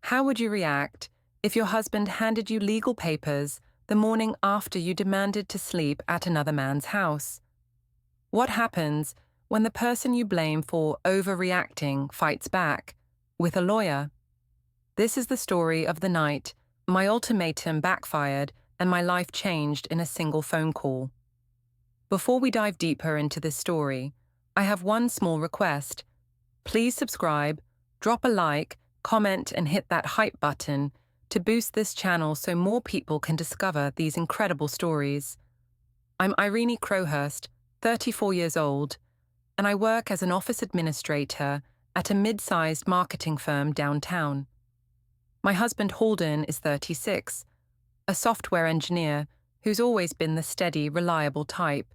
How would you react if your husband handed you legal papers the morning after you demanded to sleep at another man's house? What happens when the person you blame for overreacting fights back with a lawyer? This is the story of the night my ultimatum backfired and my life changed in a single phone call. Before we dive deeper into this story, I have one small request. Please subscribe, drop a like, comment, and hit that hype button to boost this channel so more people can discover these incredible stories. I'm Eirene Crowhurst, 34 years old, and I work as an office administrator at a mid-sized marketing firm downtown. My husband Halden is 36, a software engineer who's always been the steady, reliable type.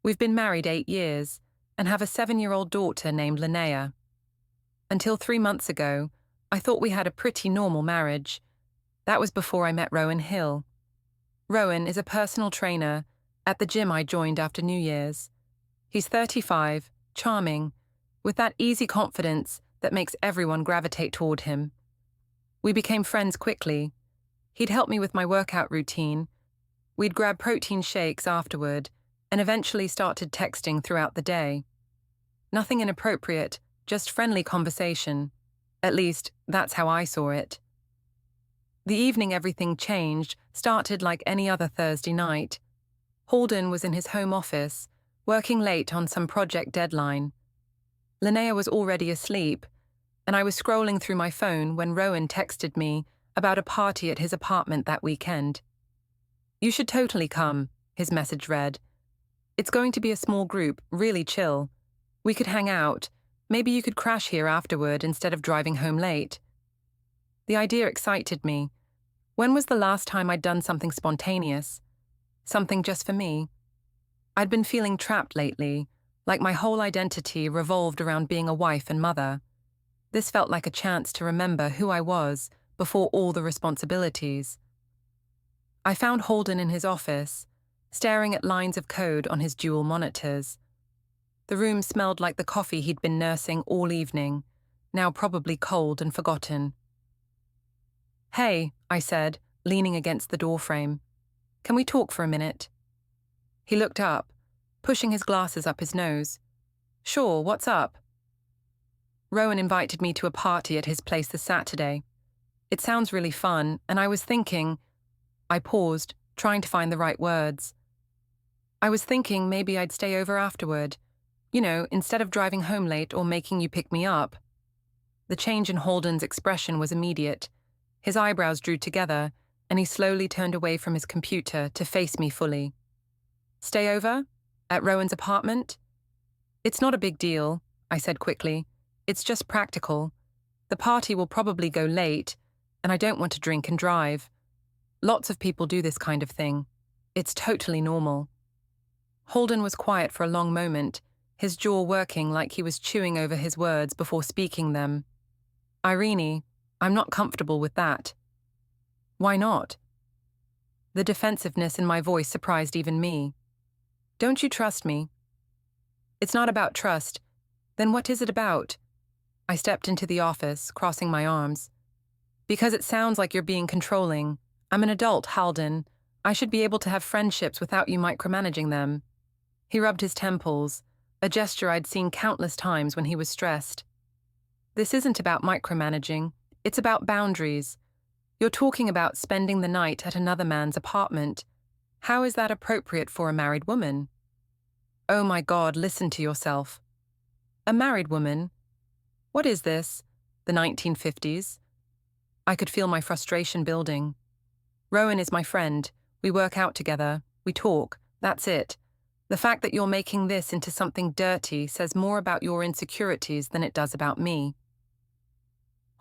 We've been married 8 years and have a 7-year-old daughter named Linnea. Until 3 months ago, I thought we had a pretty normal marriage. That was before I met Rowan Hill. Rowan is a personal trainer at the gym I joined after New Year's. He's 35, charming, with that easy confidence that makes everyone gravitate toward him. We became friends quickly. He'd help me with my workout routine. We'd grab protein shakes afterward and eventually started texting throughout the day. Nothing inappropriate, just friendly conversation. At least, that's how I saw it. The evening everything changed started like any other Thursday night. Halden was in his home office, working late on some project deadline. Linnea was already asleep, and I was scrolling through my phone when Rowan texted me about a party at his apartment that weekend. "You should totally come," his message read. "It's going to be a small group, really chill. We could hang out. Maybe you could crash here afterward instead of driving home late." The idea excited me. When was the last time I'd done something spontaneous? Something just for me? I'd been feeling trapped lately, like my whole identity revolved around being a wife and mother. This felt like a chance to remember who I was before all the responsibilities. I found Halden in his office, staring at lines of code on his dual monitors. The room smelled like the coffee he'd been nursing all evening, now probably cold and forgotten. "Hey," I said, leaning against the doorframe. "Can we talk for a minute?" He looked up, pushing his glasses up his nose. "Sure, what's up?" "Rowan invited me to a party at his place this Saturday. It sounds really fun, and I was thinking—" I paused, trying to find the right words. "I was thinking maybe I'd stay over afterward. You know, instead of driving home late or making you pick me up." The change in Halden's expression was immediate. His eyebrows drew together, and he slowly turned away from his computer to face me fully. "Stay over? At Rowan's apartment?" "It's not a big deal," I said quickly. "It's just practical. The party will probably go late, and I don't want to drink and drive. Lots of people do this kind of thing. It's totally normal." Halden was quiet for a long moment, his jaw working like he was chewing over his words before speaking them. "Eirene, I'm not comfortable with that." "Why not?" The defensiveness in my voice surprised even me. "Don't you trust me?" "It's not about trust. Then what is it about?" I stepped into the office, crossing my arms. "Because it sounds like you're being controlling. I'm an adult, Halden. I should be able to have friendships without you micromanaging them." He rubbed his temples, a gesture I'd seen countless times when he was stressed. "This isn't about micromanaging. It's about boundaries. You're talking about spending the night at another man's apartment. How is that appropriate for a married woman?" "Oh my God, listen to yourself." "A married woman? What is this? The 1950s? I could feel my frustration building. "Rowan is my friend. We work out together. We talk. That's it. The fact that you're making this into something dirty says more about your insecurities than it does about me."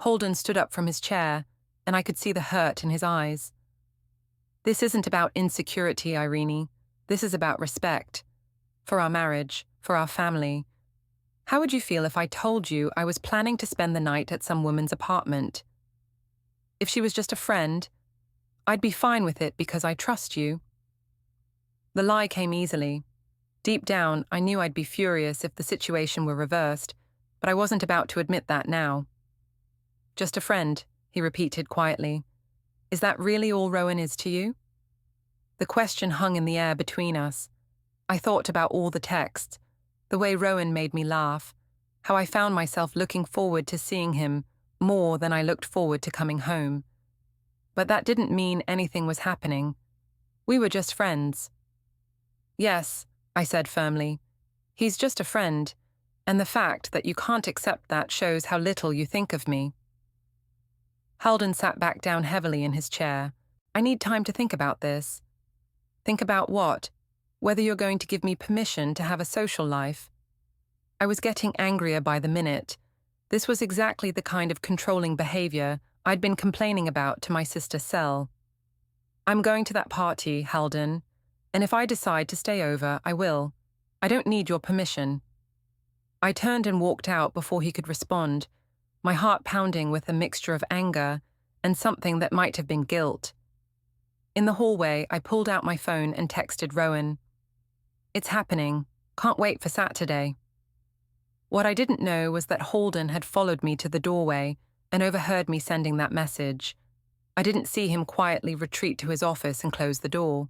Halden stood up from his chair, and I could see the hurt in his eyes. "This isn't about insecurity, Eirene. This is about respect. For our marriage, for our family. How would you feel if I told you I was planning to spend the night at some woman's apartment? If she was just a friend, I'd be fine with it because I trust you." The lie came easily. Deep down, I knew I'd be furious if the situation were reversed, but I wasn't about to admit that now. "Just a friend," he repeated quietly. Is that really all Rowan is to you? The question hung in the air between us. I thought about all the texts, the way Rowan made me laugh, how I found myself looking forward to seeing him more than I looked forward to coming home. But that didn't mean anything was happening. We were just friends. Yes, I said firmly. He's just a friend, and the fact that you can't accept that shows how little you think of me. Halden sat back down heavily in his chair. I need time to think about this. Think about what? Whether you're going to give me permission to have a social life. I was getting angrier by the minute. This was exactly the kind of controlling behavior I'd been complaining about to my sister Sel. I'm going to that party, Halden, and if I decide to stay over, I will. I don't need your permission. I turned and walked out before he could respond, my heart pounding with a mixture of anger and something that might have been guilt. In the hallway, I pulled out my phone and texted Rowan. It's happening. Can't wait for Saturday. What I didn't know was that Halden had followed me to the doorway and overheard me sending that message. I didn't see him quietly retreat to his office and close the door.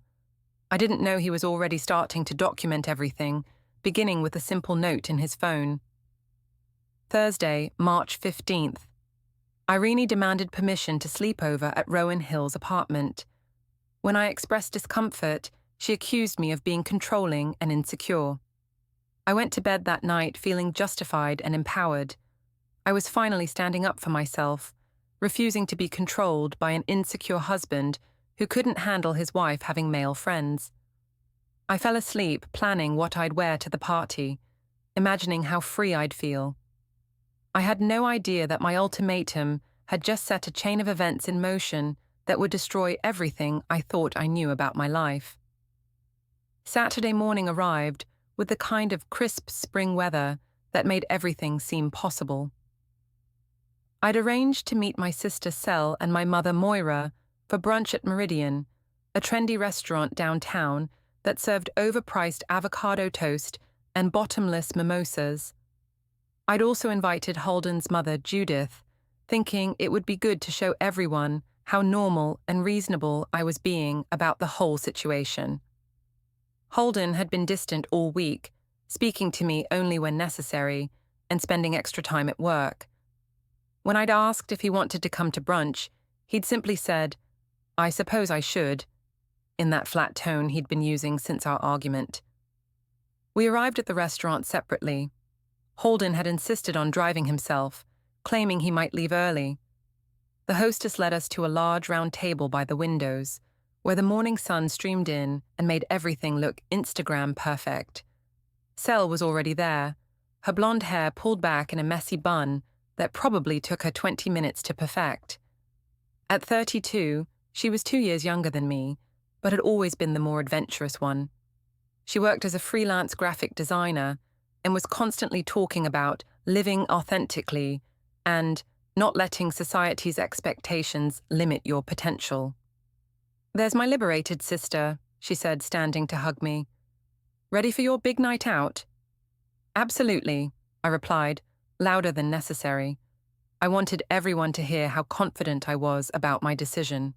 I didn't know he was already starting to document everything, beginning with a simple note in his phone. Thursday, March 15th. Eirene demanded permission to sleep over at Rowan Hill's apartment. When I expressed discomfort, she accused me of being controlling and insecure. I went to bed that night feeling justified and empowered. I was finally standing up for myself, refusing to be controlled by an insecure husband who couldn't handle his wife having male friends. I fell asleep planning what I'd wear to the party, imagining how free I'd feel. I had no idea that my ultimatum had just set a chain of events in motion that would destroy everything I thought I knew about my life. Saturday morning arrived with the kind of crisp spring weather that made everything seem possible. I'd arranged to meet my sister Sel and my mother Moira for brunch at Meridian, a trendy restaurant downtown that served overpriced avocado toast and bottomless mimosas. I'd also invited Halden's mother, Judith, thinking it would be good to show everyone how normal and reasonable I was being about the whole situation. Halden had been distant all week, speaking to me only when necessary and spending extra time at work. When I'd asked if he wanted to come to brunch, he'd simply said, "I suppose I should," in that flat tone he'd been using since our argument. We arrived at the restaurant separately. Halden had insisted on driving himself, claiming he might leave early. The hostess led us to a large round table by the windows, where the morning sun streamed in and made everything look Instagram perfect. Sel was already there, her blonde hair pulled back in a messy bun that probably took her 20 minutes to perfect. At 32, she was 2 years younger than me, but had always been the more adventurous one. She worked as a freelance graphic designer and was constantly talking about living authentically and not letting society's expectations limit your potential. "There's my liberated sister," she said, standing to hug me. "Ready for your big night out?" "Absolutely," I replied, louder than necessary. I wanted everyone to hear how confident I was about my decision.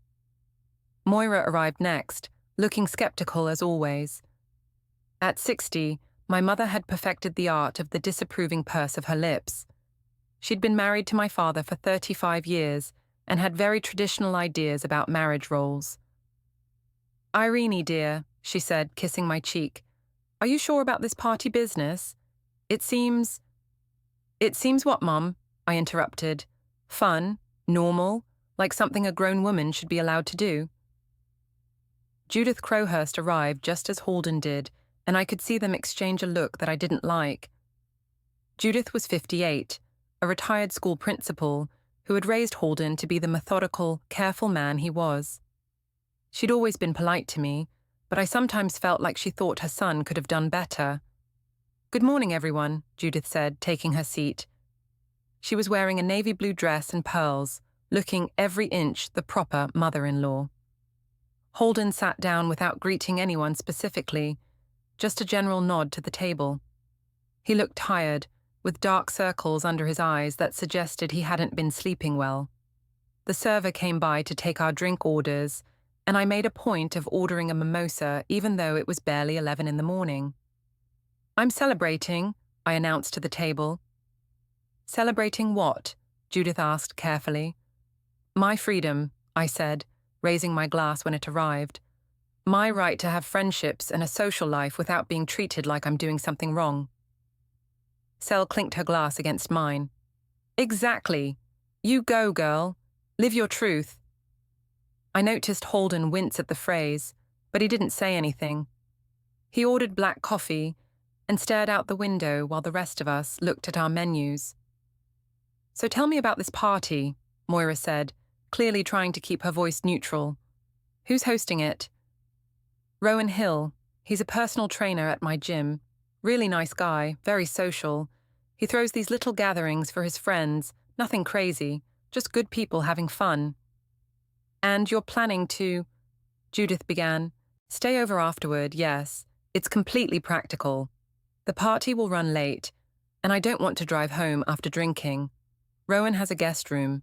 Moira arrived next, looking skeptical as always. At 60, my mother had perfected the art of the disapproving purse of her lips. She'd been married to my father for 35 years and had very traditional ideas about marriage roles. "Eirene, dear," she said, kissing my cheek, "are you sure about this party business? It seems—" "It seems what, Mum?" I interrupted. "Fun, normal, like something a grown woman should be allowed to do." Judith Crowhurst arrived just as Halden did, and I could see them exchange a look that I didn't like. Judith was 58, a retired school principal who had raised Halden to be the methodical, careful man he was. She'd always been polite to me, but I sometimes felt like she thought her son could have done better. "Good morning, everyone," Judith said, taking her seat. She was wearing a navy blue dress and pearls, looking every inch the proper mother-in-law. Halden sat down without greeting anyone specifically, just a general nod to the table. He looked tired, with dark circles under his eyes that suggested he hadn't been sleeping well. The server came by to take our drink orders, and I made a point of ordering a mimosa even though it was barely 11 in the morning. "I'm celebrating," I announced to the table. "Celebrating what?" Judith asked carefully. "My freedom," I said, raising my glass when it arrived. "My right to have friendships and a social life without being treated like I'm doing something wrong." Sel clinked her glass against mine. "Exactly. You go, girl. Live your truth." I noticed Halden wince at the phrase, but he didn't say anything. He ordered black coffee and stared out the window while the rest of us looked at our menus. "So tell me about this party," Moira said, clearly trying to keep her voice neutral. "Who's hosting it?" "Rowan Hill. He's a personal trainer at my gym. Really nice guy, very social. He throws these little gatherings for his friends, nothing crazy, just good people having fun." "And you're planning to—" Judith began. "Stay over afterward, yes. It's completely practical. The party will run late, and I don't want to drive home after drinking. Rowan has a guest room."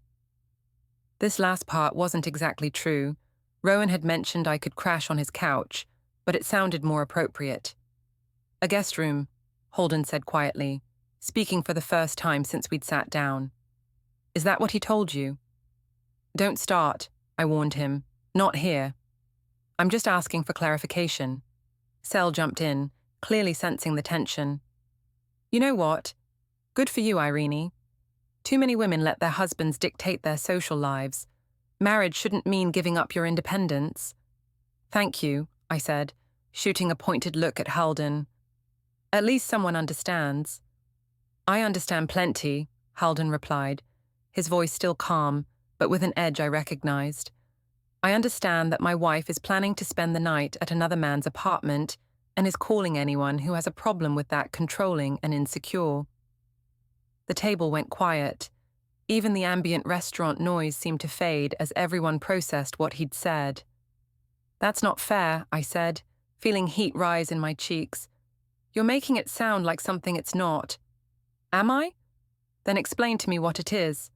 This last part wasn't exactly true. Rowan had mentioned I could crash on his couch, but it sounded more appropriate. "A guest room," Halden said quietly, speaking for the first time since we'd sat down. "Is that what he told you?" "Don't start," I warned him. "Not here." "I'm just asking for clarification." Sel jumped in, clearly sensing the tension. "You know what? Good for you, Eirene. Too many women let their husbands dictate their social lives. Marriage shouldn't mean giving up your independence." "Thank you," I said, shooting a pointed look at Halden. "At least someone understands." "I understand plenty," Halden replied, his voice still calm, but with an edge I recognized. "I understand that my wife is planning to spend the night at another man's apartment and is calling anyone who has a problem with that controlling and insecure." The table went quiet. Even the ambient restaurant noise seemed to fade as everyone processed what he'd said. "That's not fair," I said, feeling heat rise in my cheeks. "You're making it sound like something it's not." "Am I? Then explain to me what it is."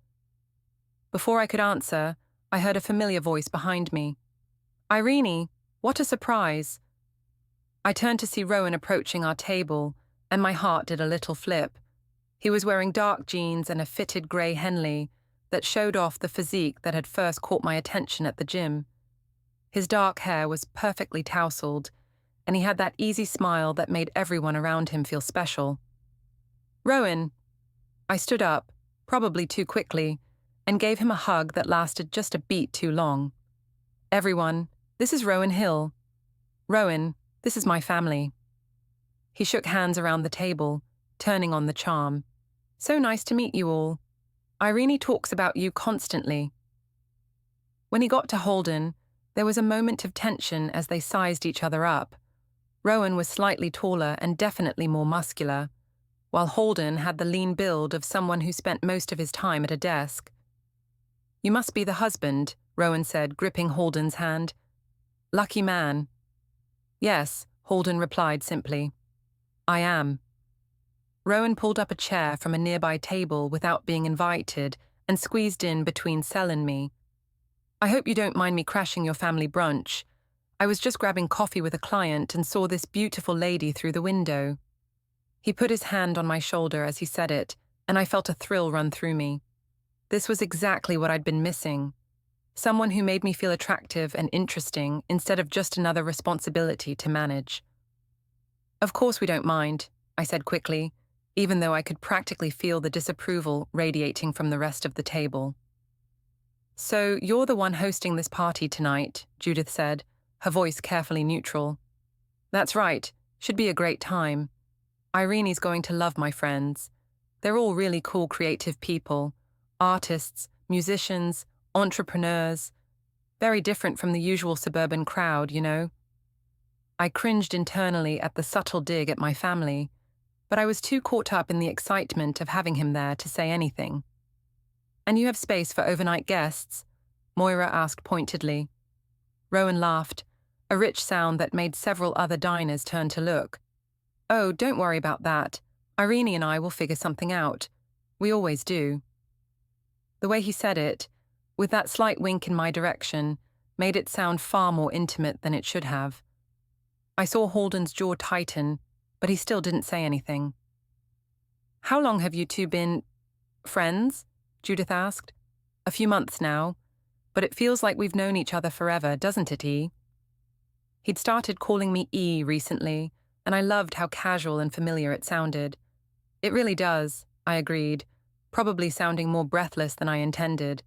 Before I could answer, I heard a familiar voice behind me. "Eirene, what a surprise." I turned to see Rowan approaching our table, and my heart did a little flip. He was wearing dark jeans and a fitted grey Henley that showed off the physique that had first caught my attention at the gym. His dark hair was perfectly tousled, and he had that easy smile that made everyone around him feel special. "Rowan." I stood up, probably too quickly, and gave him a hug that lasted just a beat too long. "Everyone, this is Rowan Hill. Rowan, this is my family." He shook hands around the table, turning on the charm. "So nice to meet you all. Eirene talks about you constantly." When he got to Halden, there was a moment of tension as they sized each other up. Rowan was slightly taller and definitely more muscular, while Halden had the lean build of someone who spent most of his time at a desk. "You must be the husband," Rowan said, gripping Halden's hand. "Lucky man." "Yes," Halden replied simply. "I am." Rowan pulled up a chair from a nearby table without being invited and squeezed in between Sel and me. "I hope you don't mind me crashing your family brunch. I was just grabbing coffee with a client and saw this beautiful lady through the window." He put his hand on my shoulder as he said it, and I felt a thrill run through me. This was exactly what I'd been missing. Someone who made me feel attractive and interesting instead of just another responsibility to manage. "Of course we don't mind," I said quickly, even though I could practically feel the disapproval radiating from the rest of the table. "So you're the one hosting this party tonight," Judith said, her voice carefully neutral. "That's right. Should be a great time. Eirene's going to love my friends. They're all really cool creative people. Artists, musicians, entrepreneurs. Very different from the usual suburban crowd, you know." I cringed internally at the subtle dig at my family, but I was too caught up in the excitement of having him there to say anything. "And you have space for overnight guests?" Moira asked pointedly. Rowan laughed, a rich sound that made several other diners turn to look. "Oh, don't worry about that. Eirene and I will figure something out. We always do." The way he said it, with that slight wink in my direction, made it sound far more intimate than it should have. I saw Halden's jaw tighten, but he still didn't say anything. "How long have you two been friends?" Judith asked. "A few months now, but it feels like we've known each other forever, doesn't it, E?" He'd started calling me E recently, and I loved how casual and familiar it sounded. "It really does," I agreed, probably sounding more breathless than I intended.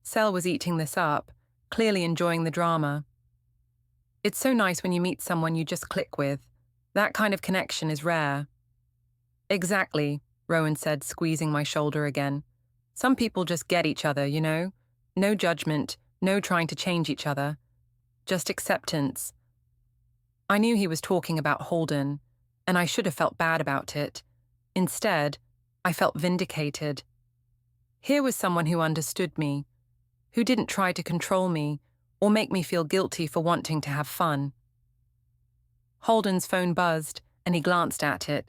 Sel was eating this up, clearly enjoying the drama. "It's so nice when you meet someone you just click with. That kind of connection is rare." "Exactly," Rowan said, squeezing my shoulder again. "Some people just get each other, you know? No judgment, no trying to change each other. Just acceptance." I knew he was talking about Halden, and I should have felt bad about it. Instead, I felt vindicated. Here was someone who understood me, who didn't try to control me or make me feel guilty for wanting to have fun. Halden's phone buzzed, and he glanced at it.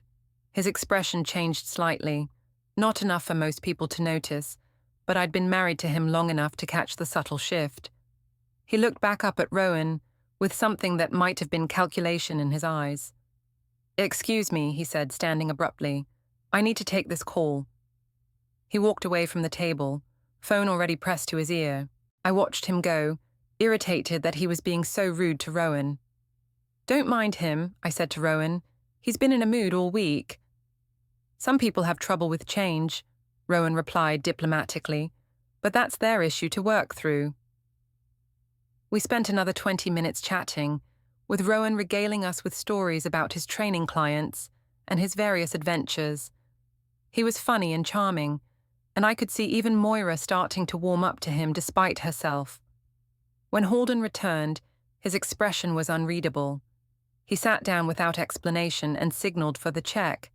His expression changed slightly, not enough for most people to notice, but I'd been married to him long enough to catch the subtle shift. He looked back up at Rowan, with something that might have been calculation in his eyes. "Excuse me," he said, standing abruptly. "I need to take this call." He walked away from the table, phone already pressed to his ear. I watched him go, irritated that he was being so rude to Rowan. "Don't mind him," I said to Rowan. "He's been in a mood all week." "Some people have trouble with change," Rowan replied diplomatically, "but that's their issue to work through." We spent another 20 minutes chatting, with Rowan regaling us with stories about his training clients and his various adventures. He was funny and charming, and I could see even Moira starting to warm up to him despite herself. When Halden returned, his expression was unreadable. He sat down without explanation and signaled for the check.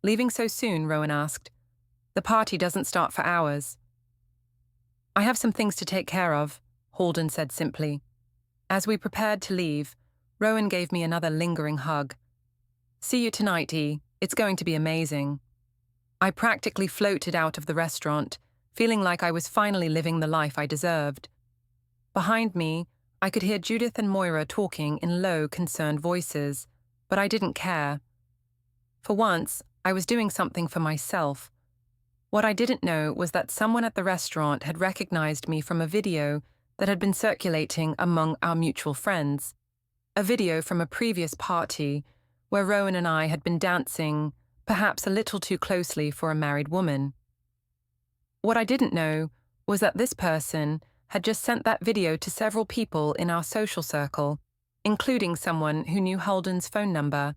"Leaving so soon?" Rowan asked. "The party doesn't start for hours." "I have some things to take care of," Halden said simply. As we prepared to leave, Rowan gave me another lingering hug. "See you tonight, E. It's going to be amazing." I practically floated out of the restaurant, feeling like I was finally living the life I deserved. Behind me, I could hear Judith and Moira talking in low, concerned voices, but I didn't care. For once, I was doing something for myself. What I didn't know was that someone at the restaurant had recognized me from a video that had been circulating among our mutual friends. A video from a previous party where Rowan and I had been dancing, perhaps a little too closely for a married woman. What I didn't know was that this person had just sent that video to several people in our social circle, including someone who knew Halden's phone number.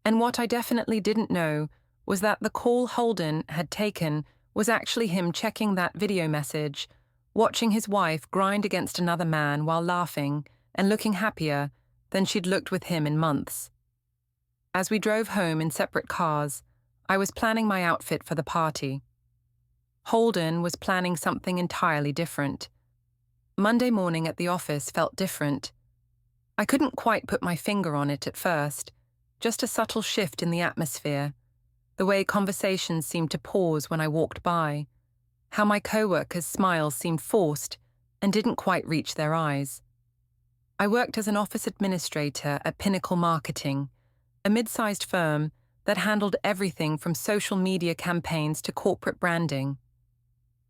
And what I definitely didn't know was that the call Halden had taken was actually him checking that video message, watching his wife grind against another man while laughing and looking happier than she'd looked with him in months. As we drove home in separate cars, I was planning my outfit for the party. Halden was planning something entirely different. Monday morning at the office felt different. I couldn't quite put my finger on it at first, just a subtle shift in the atmosphere, the way conversations seemed to pause when I walked by, how my co-workers' smiles seemed forced and didn't quite reach their eyes. I worked as an office administrator at Pinnacle Marketing, a mid-sized firm that handled everything from social media campaigns to corporate branding.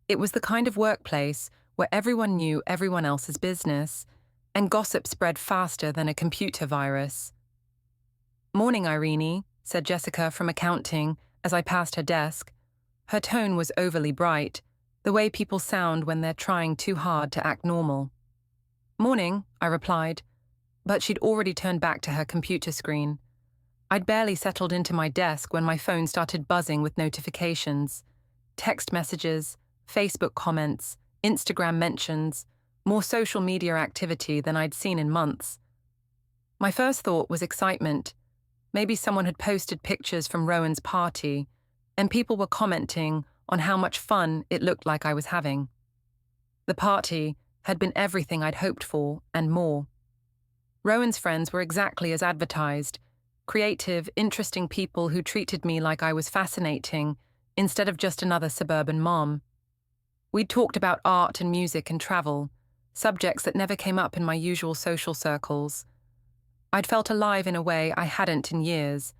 It was the kind of workplace where everyone knew everyone else's business, and gossip spread faster than a computer virus. "Morning, Eirene," said Jessica from accounting as I passed her desk. Her tone was overly bright, the way people sound when they're trying too hard to act normal. "Morning," I replied, but she'd already turned back to her computer screen. I'd barely settled into my desk when my phone started buzzing with notifications. Text messages, Facebook comments, Instagram mentions, more social media activity than I'd seen in months. My first thought was excitement. Maybe someone had posted pictures from Rowan's party, and people were commenting on how much fun it looked like I was having. The party had been everything I'd hoped for, and more. Rowan's friends were exactly as advertised, creative, interesting people who treated me like I was fascinating, instead of just another suburban mom. We'd talked about art and music and travel, subjects that never came up in my usual social circles. I'd felt alive in a way I hadn't in years.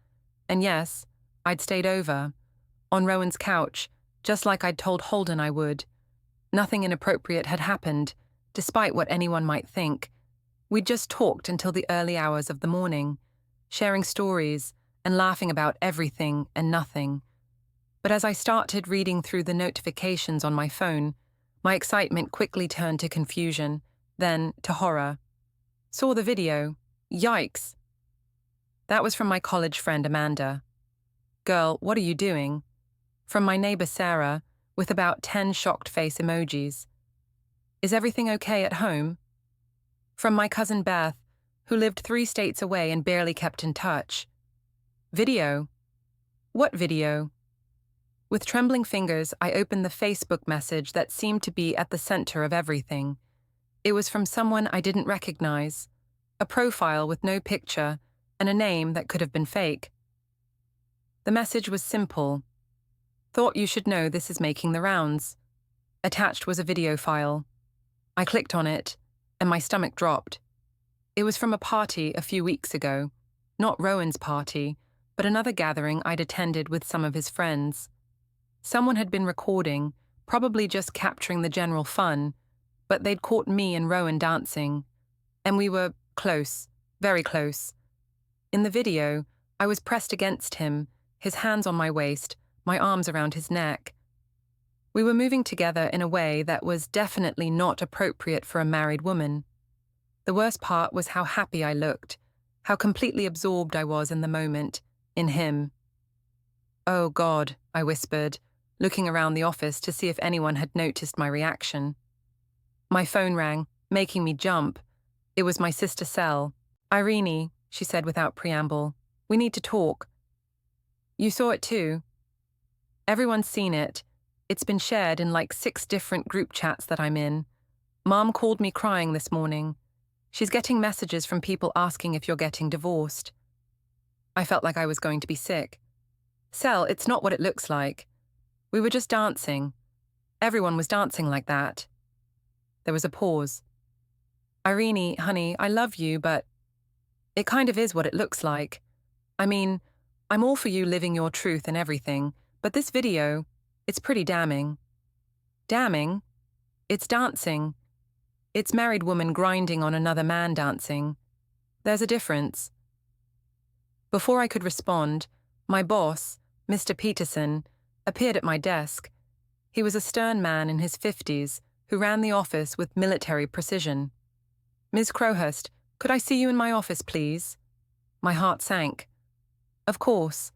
And yes, I'd stayed over, on Rowan's couch, just like I'd told Halden I would. Nothing inappropriate had happened, despite what anyone might think. We'd just talked until the early hours of the morning, sharing stories and laughing about everything and nothing. But as I started reading through the notifications on my phone, my excitement quickly turned to confusion, then to horror. Saw the video. Yikes! That was from my college friend Amanda. Girl, what are you doing? From my neighbor Sarah, with about 10 shocked face emojis. Is everything okay at home? From my cousin Beth, who lived 3 states away and barely kept in touch. Video? What video? With trembling fingers, I opened the Facebook message that seemed to be at the center of everything. It was from someone I didn't recognize, a profile with no picture, and a name that could have been fake. The message was simple. Thought you should know this is making the rounds. Attached was a video file. I clicked on it, and my stomach dropped. It was from a party a few weeks ago. Not Rowan's party, but another gathering I'd attended with some of his friends. Someone had been recording, probably just capturing the general fun, but they'd caught me and Rowan dancing. And we were close, very close. In the video, I was pressed against him, his hands on my waist, my arms around his neck. We were moving together in a way that was definitely not appropriate for a married woman. The worst part was how happy I looked, how completely absorbed I was in the moment, in him. Oh God, I whispered, looking around the office to see if anyone had noticed my reaction. My phone rang, making me jump. It was my sister Sel. Eirene, she said without preamble, we need to talk. You saw it too? Everyone's seen it. It's been shared in like 6 different group chats that I'm in. Mom called me crying this morning. She's getting messages from people asking if you're getting divorced. I felt like I was going to be sick. Sel, it's not what it looks like. We were just dancing. Everyone was dancing like that. There was a pause. Eirene, honey, I love you, but it kind of is what it looks like. I mean, I'm all for you living your truth and everything, but this video, it's pretty damning. Damning? It's dancing. It's married woman grinding on another man dancing. There's a difference. Before I could respond, my boss, Mr. Peterson, appeared at my desk. He was a stern man in his 50s who ran the office with military precision. Ms. Crowhurst, could I see you in my office, please? My heart sank. Of course.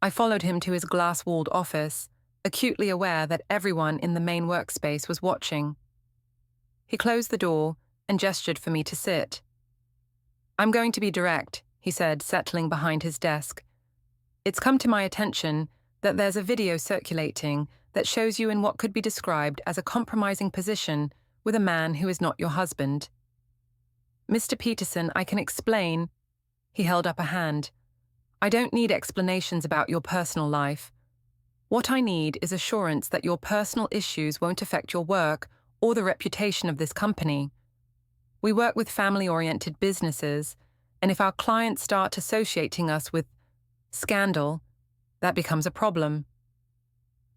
I followed him to his glass-walled office, acutely aware that everyone in the main workspace was watching. He closed the door and gestured for me to sit. I'm going to be direct, he said, settling behind his desk. It's come to my attention that there's a video circulating that shows you in what could be described as a compromising position with a man who is not your husband. Mr. Peterson, I can explain. He held up a hand. I don't need explanations about your personal life. What I need is assurance that your personal issues won't affect your work or the reputation of this company. We work with family-oriented businesses, and if our clients start associating us with scandal, that becomes a problem.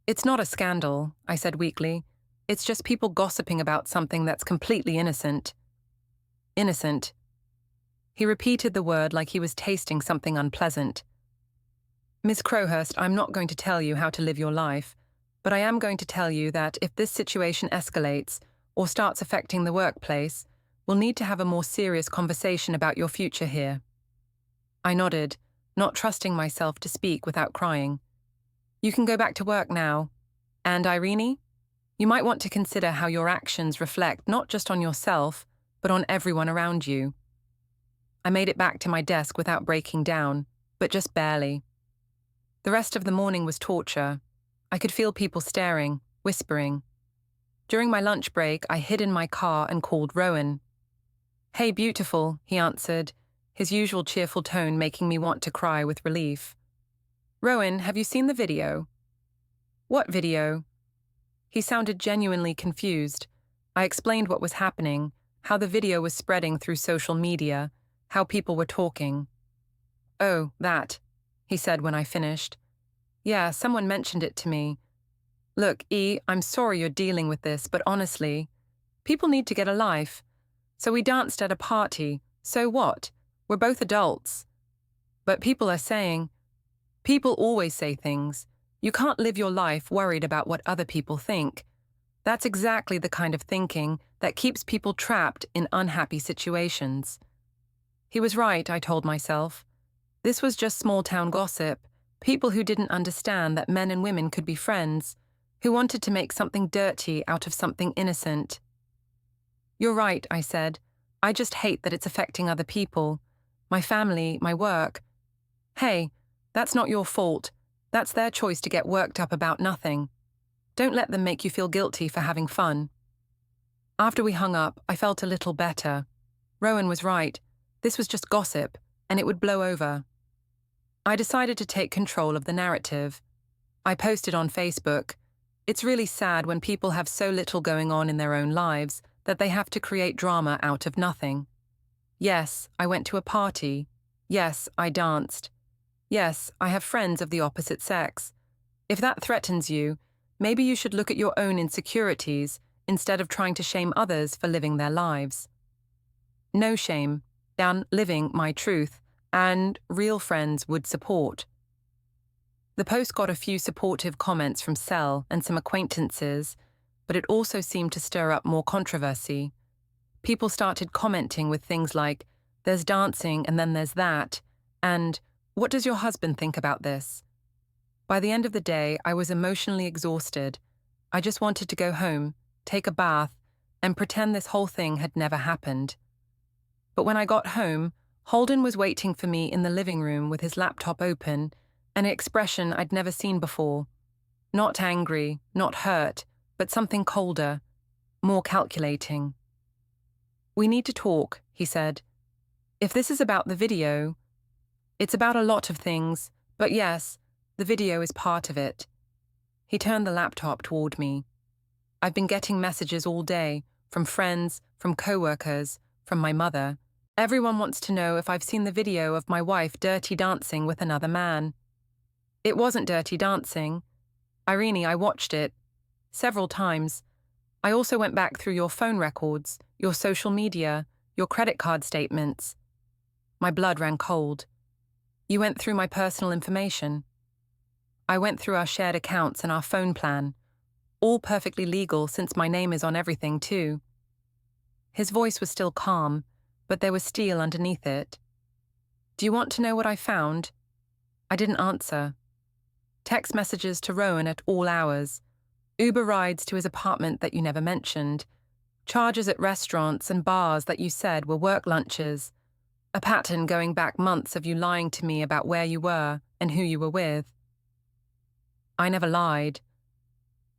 It's not a scandal, I said weakly. It's just people gossiping about something that's completely innocent. Innocent. He repeated the word like he was tasting something unpleasant. Miss Crowhurst, I'm not going to tell you how to live your life, but I am going to tell you that if this situation escalates or starts affecting the workplace, we'll need to have a more serious conversation about your future here. I nodded, not trusting myself to speak without crying. You can go back to work now. And Eirene, you might want to consider how your actions reflect not just on yourself, but on everyone around you. I made it back to my desk without breaking down, but just barely. The rest of the morning was torture. I could feel people staring, whispering. During my lunch break, I hid in my car and called Rowan. Hey, beautiful, he answered, his usual cheerful tone making me want to cry with relief. Rowan, have you seen the video? What video? He sounded genuinely confused. I explained what was happening, how the video was spreading through social media, how people were talking. "Oh, that," he said when I finished. "Yeah, someone mentioned it to me. Look, E, I'm sorry you're dealing with this, but honestly, people need to get a life. So we danced at a party. So what? We're both adults. But people always say things. You can't live your life worried about what other people think. That's exactly the kind of thinking that keeps people trapped in unhappy situations." He was right, I told myself. This was just small-town gossip, people who didn't understand that men and women could be friends, who wanted to make something dirty out of something innocent. "You're right," I said. "I just hate that it's affecting other people. My family, my work. Hey, that's not your fault. That's their choice to get worked up about nothing. Don't let them make you feel guilty for having fun." After we hung up, I felt a little better. Rowan was right. This was just gossip, and it would blow over. I decided to take control of the narrative. I posted on Facebook, "It's really sad when people have so little going on in their own lives that they have to create drama out of nothing. Yes, I went to a party. Yes, I danced. Yes, I have friends of the opposite sex. If that threatens you, maybe you should look at your own insecurities instead of trying to shame others for living their lives. No shame, down living my truth, and real friends would support." The post got a few supportive comments from Cell and some acquaintances, but it also seemed to stir up more controversy. People started commenting with things like, "There's dancing and then there's that," and "What does your husband think about this?" By the end of the day, I was emotionally exhausted. I just wanted to go home, take a bath, and pretend this whole thing had never happened. But when I got home, Halden was waiting for me in the living room with his laptop open, an expression I'd never seen before. Not angry, not hurt, but something colder, more calculating. "We need to talk," he said. "If this is about the video, it's about a lot of things, but yes, the video is part of it." He turned the laptop toward me. "I've been getting messages all day, from friends, from co-workers, from my mother. Everyone wants to know if I've seen the video of my wife dirty dancing with another man." "It wasn't dirty dancing. Eirene, I watched it. Several times. I also went back through your phone records, your social media, your credit card statements." My blood ran cold. "You went through my personal information." "I went through our shared accounts and our phone plan. All perfectly legal since my name is on everything too." His voice was still calm, but there was steel underneath it. "Do you want to know what I found?" I didn't answer. Text messages to Rowan at all hours. Uber rides to his apartment that you never mentioned. Charges at restaurants and bars that you said were work lunches. A pattern going back months of you lying to me about where you were and who you were with. I never lied.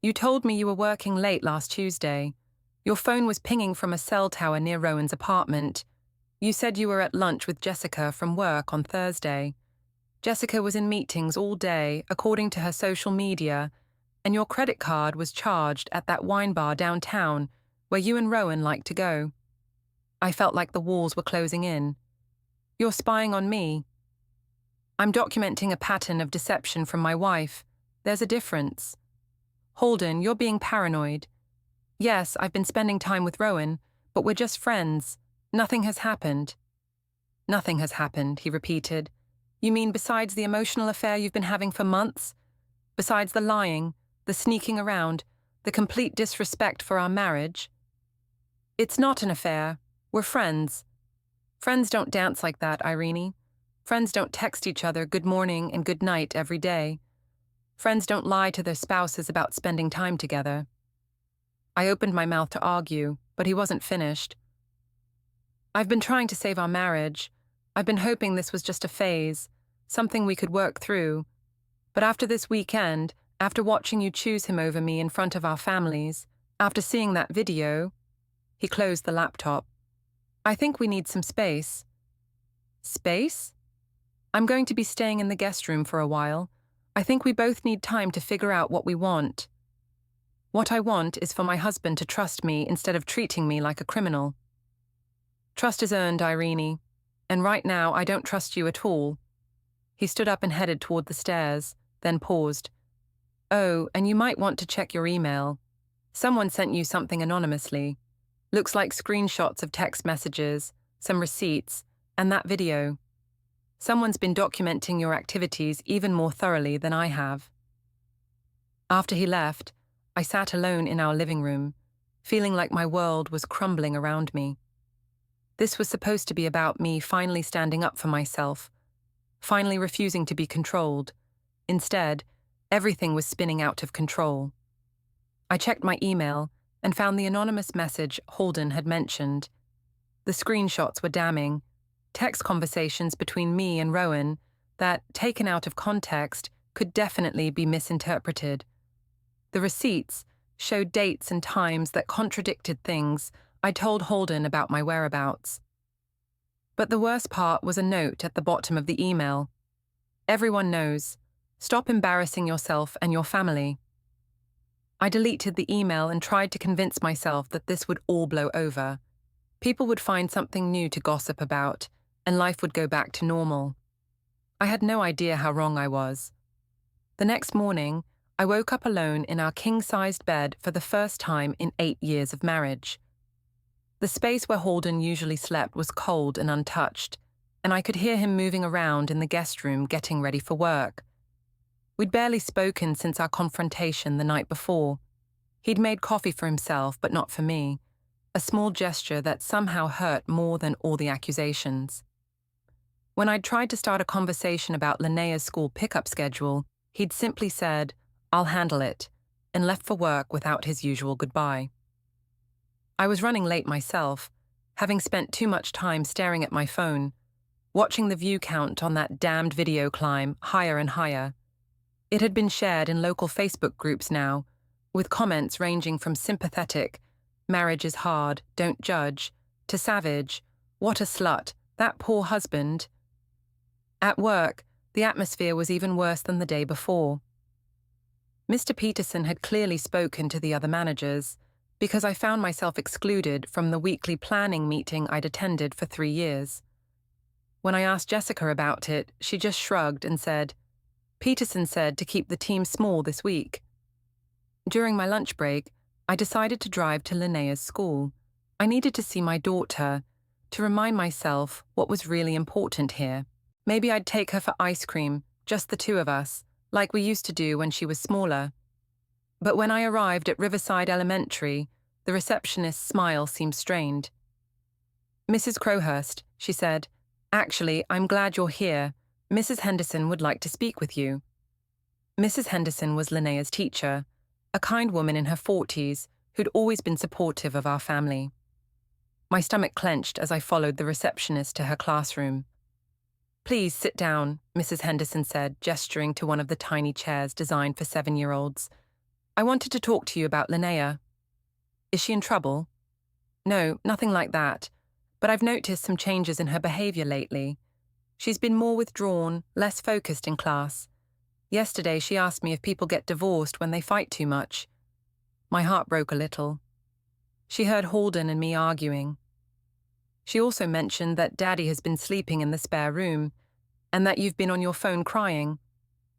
You told me you were working late last Tuesday. Your phone was pinging from a cell tower near Rowan's apartment. You said you were at lunch with Jessica from work on Thursday. Jessica was in meetings all day, according to her social media, and your credit card was charged at that wine bar downtown where you and Rowan like to go. I felt like the walls were closing in. You're spying on me. I'm documenting a pattern of deception from my wife. There's a difference. Halden, you're being paranoid. Yes, I've been spending time with Rowan, but we're just friends. Nothing has happened." "Nothing has happened," he repeated. "You mean besides the emotional affair you've been having for months? Besides the lying, the sneaking around, the complete disrespect for our marriage?" "It's not an affair. We're friends. Friends don't dance like that, Eirene. Friends don't text each other good morning and good night every day. Friends don't lie to their spouses about spending time together." I opened my mouth to argue, but he wasn't finished. "I've been trying to save our marriage. I've been hoping this was just a phase, something we could work through. But after this weekend, after watching you choose him over me in front of our families, after seeing that video," he closed the laptop, "I think we need some space." "Space? I'm going to be staying in the guest room for a while. I think we both need time to figure out what we want." What I want is for my husband to trust me instead of treating me like a criminal. Trust is earned, Eirene, and right now I don't trust you at all. He stood up and headed toward the stairs, then paused. Oh, and you might want to check your email. Someone sent you something anonymously. Looks like screenshots of text messages, some receipts, and that video. Someone's been documenting your activities even more thoroughly than I have. After he left, I sat alone in our living room, feeling like my world was crumbling around me. This was supposed to be about me finally standing up for myself, finally refusing to be controlled. Instead, everything was spinning out of control. I checked my email and found the anonymous message Halden had mentioned. The screenshots were damning, text conversations between me and Rowan that, taken out of context, could definitely be misinterpreted. The receipts showed dates and times that contradicted things I told Halden about my whereabouts. But the worst part was a note at the bottom of the email. Everyone knows. Stop embarrassing yourself and your family. I deleted the email and tried to convince myself that this would all blow over. People would find something new to gossip about, and life would go back to normal. I had no idea how wrong I was. The next morning, I woke up alone in our king-sized bed for the first time in 8 years of marriage. The space where Halden usually slept was cold and untouched, and I could hear him moving around in the guest room getting ready for work. We'd barely spoken since our confrontation the night before. He'd made coffee for himself, but not for me, a small gesture that somehow hurt more than all the accusations. When I'd tried to start a conversation about Linnea's school pickup schedule, he'd simply said, "I'll handle it," and left for work without his usual goodbye. I was running late myself, having spent too much time staring at my phone, watching the view count on that damned video climb higher and higher. It had been shared in local Facebook groups now, with comments ranging from sympathetic, "Marriage is hard, don't judge," to savage, "What a slut, that poor husband." At work, the atmosphere was even worse than the day before. Mr. Peterson had clearly spoken to the other managers, because I found myself excluded from the weekly planning meeting I'd attended for 3 years. When I asked Jessica about it, she just shrugged and said, "Peterson said to keep the team small this week." During my lunch break, I decided to drive to Linnea's school. I needed to see my daughter, to remind myself what was really important here. Maybe I'd take her for ice cream, just the two of us, like we used to do when she was smaller. But when I arrived at Riverside Elementary, the receptionist's smile seemed strained. "Mrs. Crowhurst," she said, "actually, I'm glad you're here. Mrs. Henderson would like to speak with you." Mrs. Henderson was Linnea's teacher, a kind woman in her 40s who'd always been supportive of our family. My stomach clenched as I followed the receptionist to her classroom. "Please sit down," Mrs. Henderson said, gesturing to one of the tiny chairs designed for 7-year-olds. "I wanted to talk to you about Linnea." "Is she in trouble?" "No, nothing like that, but I've noticed some changes in her behavior lately. She's been more withdrawn, less focused in class. Yesterday she asked me if people get divorced when they fight too much." My heart broke a little. She heard Halden and me arguing. She also mentioned that Daddy has been sleeping in the spare room, and that you've been on your phone crying.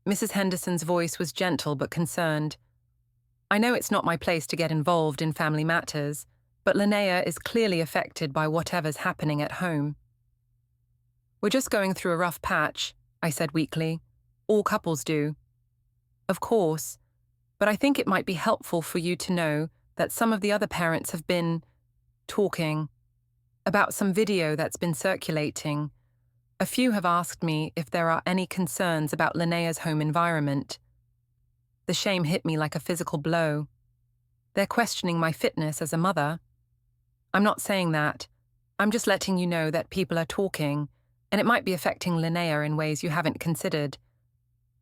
Mrs. Henderson's voice was gentle but concerned. "I know it's not my place to get involved in family matters, but Linnea is clearly affected by whatever's happening at home." "We're just going through a rough patch," I said weakly. "All couples do." "Of course, but I think it might be helpful for you to know that some of the other parents have been talking about some video that's been circulating. A few have asked me if there are any concerns about Linnea's home environment." The shame hit me like a physical blow. "They're questioning my fitness as a mother." "I'm not saying that. I'm just letting you know that people are talking, and it might be affecting Linnea in ways you haven't considered.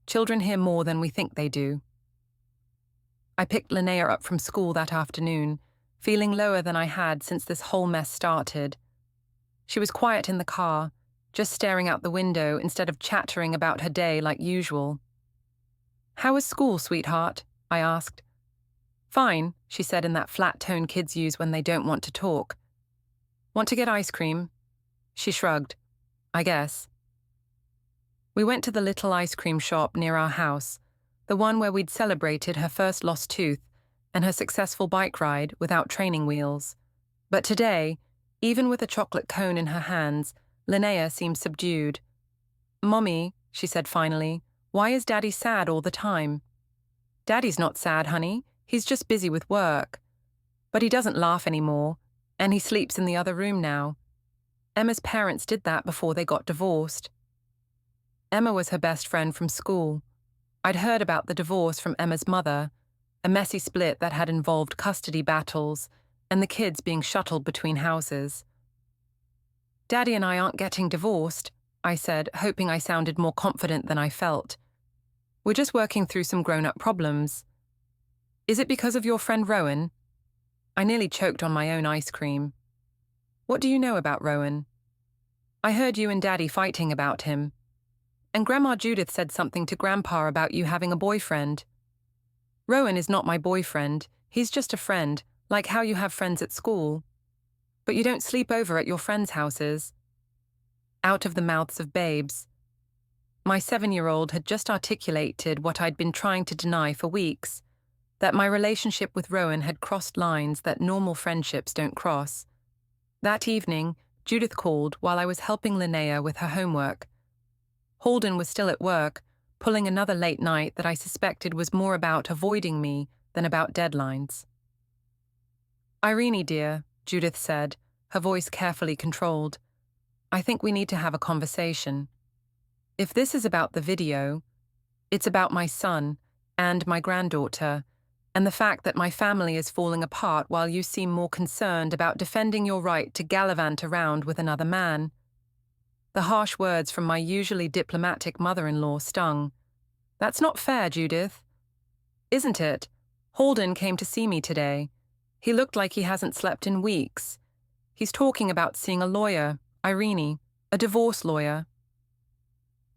Children hear more than we think they do." I picked Linnea up from school that afternoon, feeling lower than I had since this whole mess started. She was quiet in the car, just staring out the window instead of chattering about her day like usual. "How was school, sweetheart?" I asked. Fine, she said in that flat tone kids use when they don't want to talk. Want to get ice cream? She shrugged. I guess. We went to the little ice cream shop near our house, the one where we'd celebrated her first lost tooth and her successful bike ride without training wheels. But today, even with a chocolate cone in her hands, Linnea seemed subdued. Mommy, she said finally, why is Daddy sad all the time? Daddy's not sad, honey. He's just busy with work. But he doesn't laugh anymore, and he sleeps in the other room now. Emma's parents did that before they got divorced. Emma was her best friend from school. I'd heard about the divorce from Emma's mother, a messy split that had involved custody battles and the kids being shuttled between houses. Daddy and I aren't getting divorced, I said, hoping I sounded more confident than I felt. We're just working through some grown-up problems. Is it because of your friend Rowan? I nearly choked on my own ice cream. What do you know about Rowan? I heard you and Daddy fighting about him. And Grandma Judith said something to Grandpa about you having a boyfriend. Rowan is not my boyfriend. He's just a friend, like how you have friends at school. But you don't sleep over at your friends' houses. Out of the mouths of babes. My 7-year-old had just articulated what I'd been trying to deny for weeks, that my relationship with Rowan had crossed lines that normal friendships don't cross. That evening, Judith called while I was helping Linnea with her homework. Halden was still at work, pulling another late night that I suspected was more about avoiding me than about deadlines. Eirene, dear, Judith said, her voice carefully controlled. I think we need to have a conversation. If this is about the video, it's about my son and my granddaughter, and the fact that my family is falling apart while you seem more concerned about defending your right to gallivant around with another man. The harsh words from my usually diplomatic mother-in-law stung. That's not fair, Judith. Isn't it? Halden came to see me today. He looked like he hasn't slept in weeks. He's talking about seeing a lawyer, Eirene, a divorce lawyer.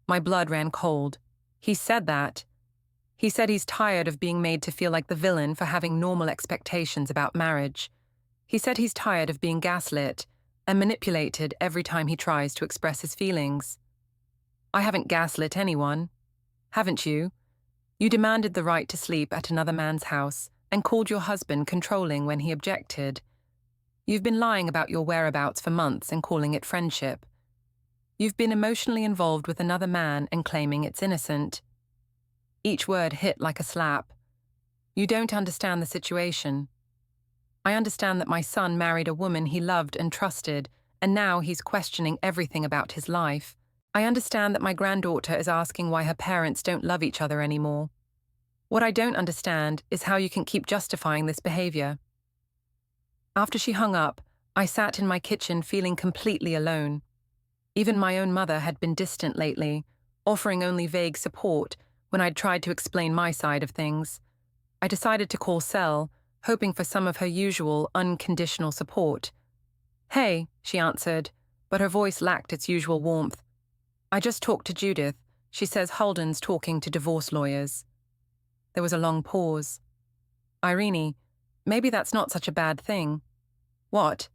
My blood ran cold. He said that. He said he's tired of being made to feel like the villain for having normal expectations about marriage. He said he's tired of being gaslit and manipulated every time he tries to express his feelings. I haven't gaslit anyone. Haven't you? You demanded the right to sleep at another man's house and called your husband controlling when he objected. You've been lying about your whereabouts for months and calling it friendship. You've been emotionally involved with another man and claiming it's innocent. Each word hit like a slap. You don't understand the situation. I understand that my son married a woman he loved and trusted, and now he's questioning everything about his life. I understand that my granddaughter is asking why her parents don't love each other anymore. What I don't understand is how you can keep justifying this behavior. After she hung up, I sat in my kitchen feeling completely alone. Even my own mother had been distant lately, offering only vague support when I'd tried to explain my side of things. I decided to call Sel, hoping for some of her usual, unconditional support. Hey, she answered, but her voice lacked its usual warmth. I just talked to Judith. She says Halden's talking to divorce lawyers. There was a long pause. Eirene, maybe that's not such a bad thing. What?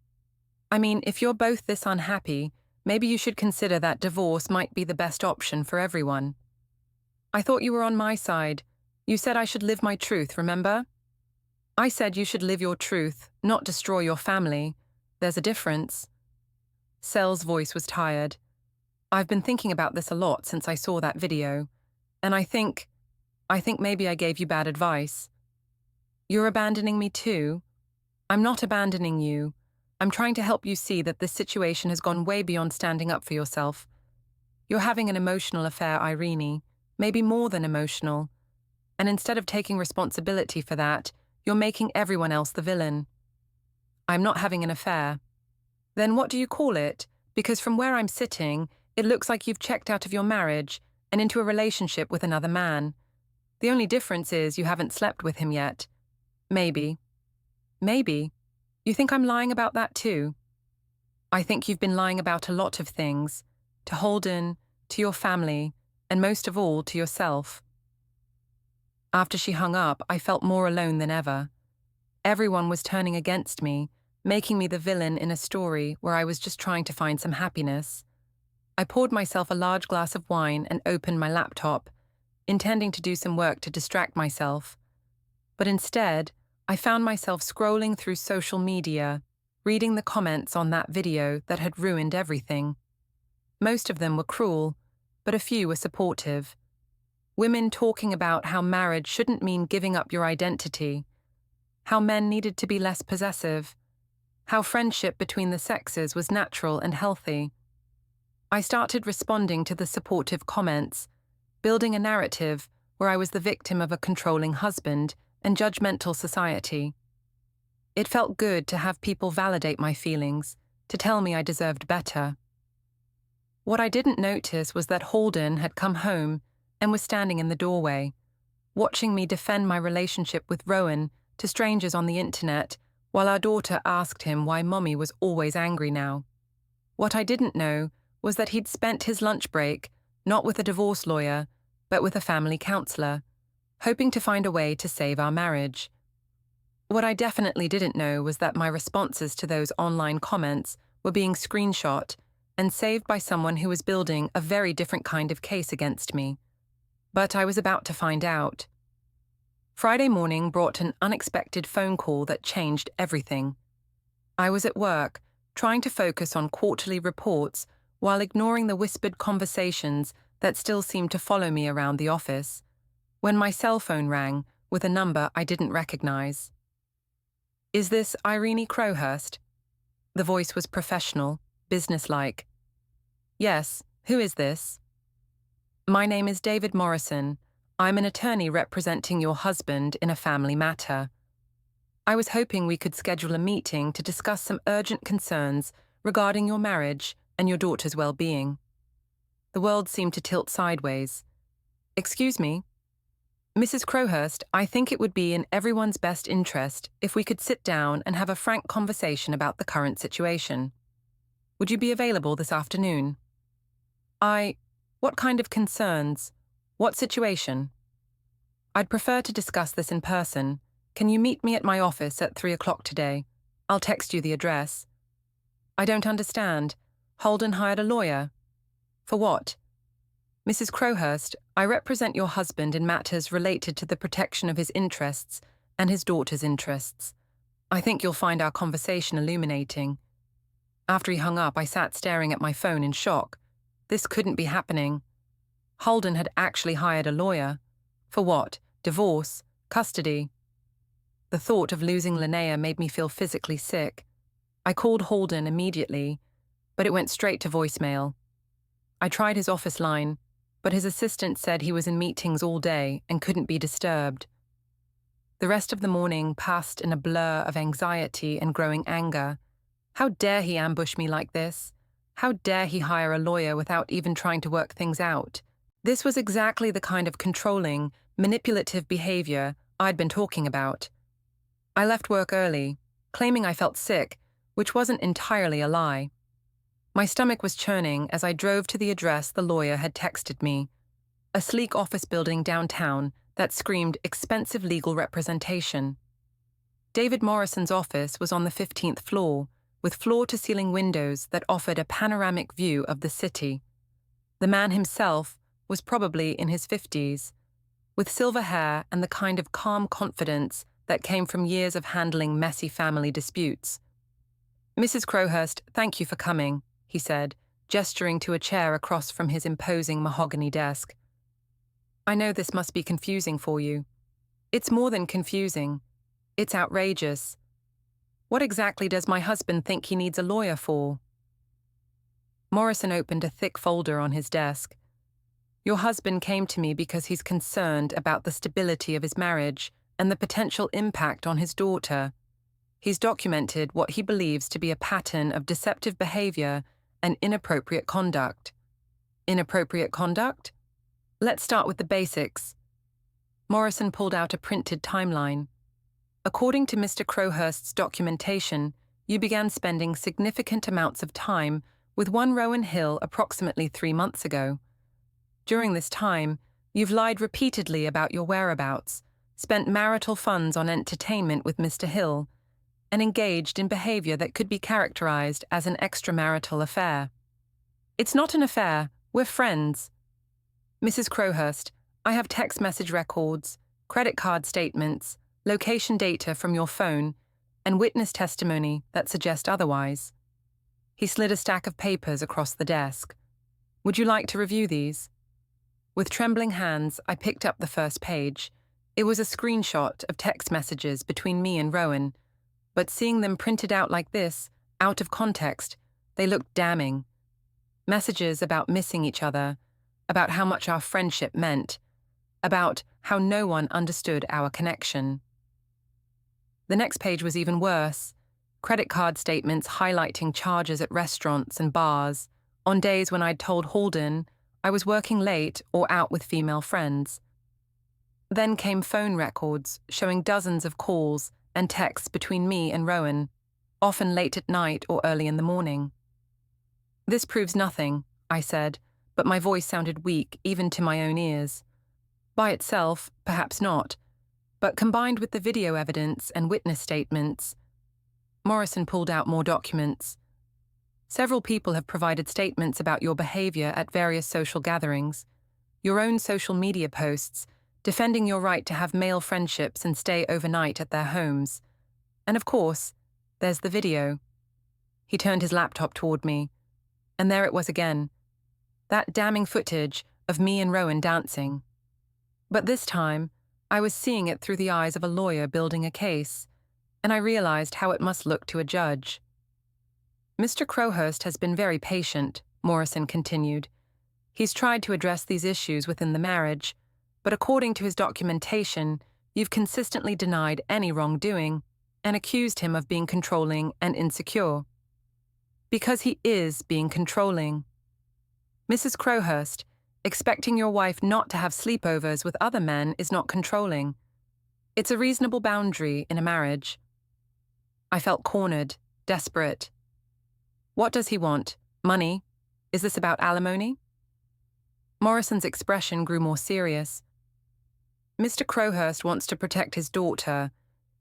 I mean, if you're both this unhappy, maybe you should consider that divorce might be the best option for everyone. I thought you were on my side. You said I should live my truth, remember? I said you should live your truth, not destroy your family. There's a difference. Sel's voice was tired. I've been thinking about this a lot since I saw that video, and I think maybe I gave you bad advice. You're abandoning me too? I'm not abandoning you. I'm trying to help you see that this situation has gone way beyond standing up for yourself. You're having an emotional affair, Eirene, maybe more than emotional. And instead of taking responsibility for that, you're making everyone else the villain. I'm not having an affair. Then what do you call it? Because from where I'm sitting, it looks like you've checked out of your marriage and into a relationship with another man. The only difference is you haven't slept with him yet. Maybe. Maybe. You think I'm lying about that too? I think you've been lying about a lot of things. To Halden, to your family, and most of all, to yourself. After she hung up, I felt more alone than ever. Everyone was turning against me, making me the villain in a story where I was just trying to find some happiness. I poured myself a large glass of wine and opened my laptop, intending to do some work to distract myself. But instead, I found myself scrolling through social media, reading the comments on that video that had ruined everything. Most of them were cruel, but a few were supportive. Women talking about how marriage shouldn't mean giving up your identity, how men needed to be less possessive, how friendship between the sexes was natural and healthy. I started responding to the supportive comments, building a narrative where I was the victim of a controlling husband and judgmental society. It felt good to have people validate my feelings, to tell me I deserved better. What I didn't notice was that Halden had come home and was standing in the doorway, watching me defend my relationship with Rowan to strangers on the internet while our daughter asked him why Mommy was always angry now. What I didn't know was that he'd spent his lunch break not with a divorce lawyer, but with a family counselor, hoping to find a way to save our marriage. What I definitely didn't know was that my responses to those online comments were being screenshot and saved by someone who was building a very different kind of case against me. But I was about to find out. Friday morning brought an unexpected phone call that changed everything. I was at work, trying to focus on quarterly reports while ignoring the whispered conversations that still seemed to follow me around the office, when my cell phone rang with a number I didn't recognize. "Is this Eirene Crowhurst?" The voice was professional, businesslike. "Yes, who is this?" "My name is David Morrison. I'm an attorney representing your husband in a family matter. I was hoping we could schedule a meeting to discuss some urgent concerns regarding your marriage and your daughter's well-being." The world seemed to tilt sideways. "Excuse me? Mrs. Crowhurst, I think it would be in everyone's best interest if we could sit down and have a frank conversation about the current situation. Would you be available this afternoon?" What kind of concerns? What situation?" "I'd prefer to discuss this in person. Can you meet me at my office at 3 o'clock today? I'll text you the address." "I don't understand. Halden hired a lawyer. For what?" "Mrs. Crowhurst, I represent your husband in matters related to the protection of his interests and his daughter's interests. I think you'll find our conversation illuminating." After he hung up, I sat staring at my phone in shock. This couldn't be happening. Halden had actually hired a lawyer. For what? Divorce? Custody? The thought of losing Linnea made me feel physically sick. I called Halden immediately, but it went straight to voicemail. I tried his office line, but his assistant said he was in meetings all day and couldn't be disturbed. The rest of the morning passed in a blur of anxiety and growing anger. How dare he ambush me like this? How dare he hire a lawyer without even trying to work things out? This was exactly the kind of controlling, manipulative behavior I'd been talking about. I left work early, claiming I felt sick, which wasn't entirely a lie. My stomach was churning as I drove to the address the lawyer had texted me, a sleek office building downtown that screamed expensive legal representation. David Morrison's office was on the 15th floor, with floor-to-ceiling windows that offered a panoramic view of the city. The man himself was probably in his 50s, with silver hair and the kind of calm confidence that came from years of handling messy family disputes. "Mrs. Crowhurst, thank you for coming," he said, gesturing to a chair across from his imposing mahogany desk. "I know this must be confusing for you. It's more than confusing. It's outrageous. What exactly does my husband think he needs a lawyer for?" Morrison opened a thick folder on his desk. "Your husband came to me because he's concerned about the stability of his marriage and the potential impact on his daughter. He's documented what he believes to be a pattern of deceptive behavior and inappropriate conduct." "Inappropriate conduct? Let's start with the basics." Morrison pulled out a printed timeline. "According to Mr. Crowhurst's documentation, you began spending significant amounts of time with one Rowan Hill approximately 3 months ago. During this time, you've lied repeatedly about your whereabouts, spent marital funds on entertainment with Mr. Hill, and engaged in behavior that could be characterized as an extramarital affair. It's not an affair, we're friends. Mrs. Crowhurst, I have text message records, credit card statements, location data from your phone, and witness testimony that suggest otherwise. He slid a stack of papers across the desk. Would you like to review these? With trembling hands, I picked up the first page. It was a screenshot of text messages between me and Rowan, but seeing them printed out like this, out of context, they looked damning. Messages about missing each other, about how much our friendship meant, about how no one understood our connection. The next page was even worse. Credit card statements highlighting charges at restaurants and bars, on days when I'd told Halden I was working late or out with female friends. Then came phone records showing dozens of calls and texts between me and Rowan, often late at night or early in the morning. This proves nothing, I said, but my voice sounded weak even to my own ears. By itself, perhaps not, but combined with the video evidence and witness statements. Morrison pulled out more documents. Several people have provided statements about your behavior at various social gatherings, your own social media posts, defending your right to have male friendships and stay overnight at their homes. And of course, there's the video. He turned his laptop toward me, and there it was again. That damning footage of me and Rowan dancing. But this time, I was seeing it through the eyes of a lawyer building a case, and I realized how it must look to a judge. Mr. Crowhurst has been very patient, Morrison continued. He's tried to address these issues within the marriage, but according to his documentation, you've consistently denied any wrongdoing and accused him of being controlling and insecure. Because he is being controlling. Mrs. Crowhurst, expecting your wife not to have sleepovers with other men is not controlling. It's a reasonable boundary in a marriage. I felt cornered, desperate. What does he want? Money? Is this about alimony? Morrison's expression grew more serious. Mr. Crowhurst wants to protect his daughter.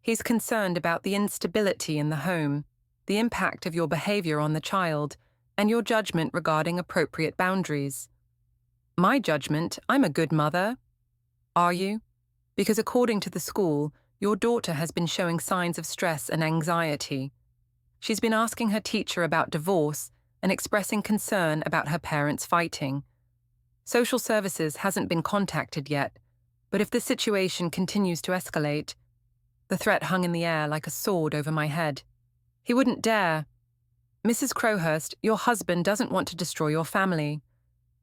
He's concerned about the instability in the home, the impact of your behavior on the child, and your judgment regarding appropriate boundaries. My judgment? I'm a good mother. Are you? Because according to the school, your daughter has been showing signs of stress and anxiety. She's been asking her teacher about divorce and expressing concern about her parents fighting. Social services hasn't been contacted yet, but if the situation continues to escalate, the threat hung in the air like a sword over my head. He wouldn't dare. Mrs. Crowhurst, your husband doesn't want to destroy your family,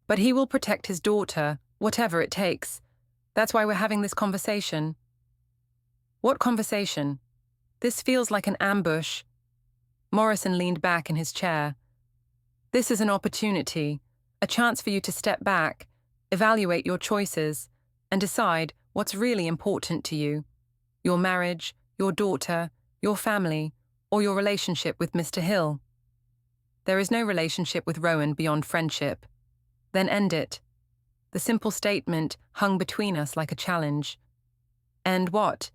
but he will protect his daughter, whatever it takes. That's why we're having this conversation. What conversation? This feels like an ambush. Morrison leaned back in his chair. This is an opportunity, a chance for you to step back, evaluate your choices, and decide what's really important to you. Your marriage, your daughter, your family, or your relationship with Mr. Hill. There is no relationship with Rowan beyond friendship. Then end it. The simple statement hung between us like a challenge. End what?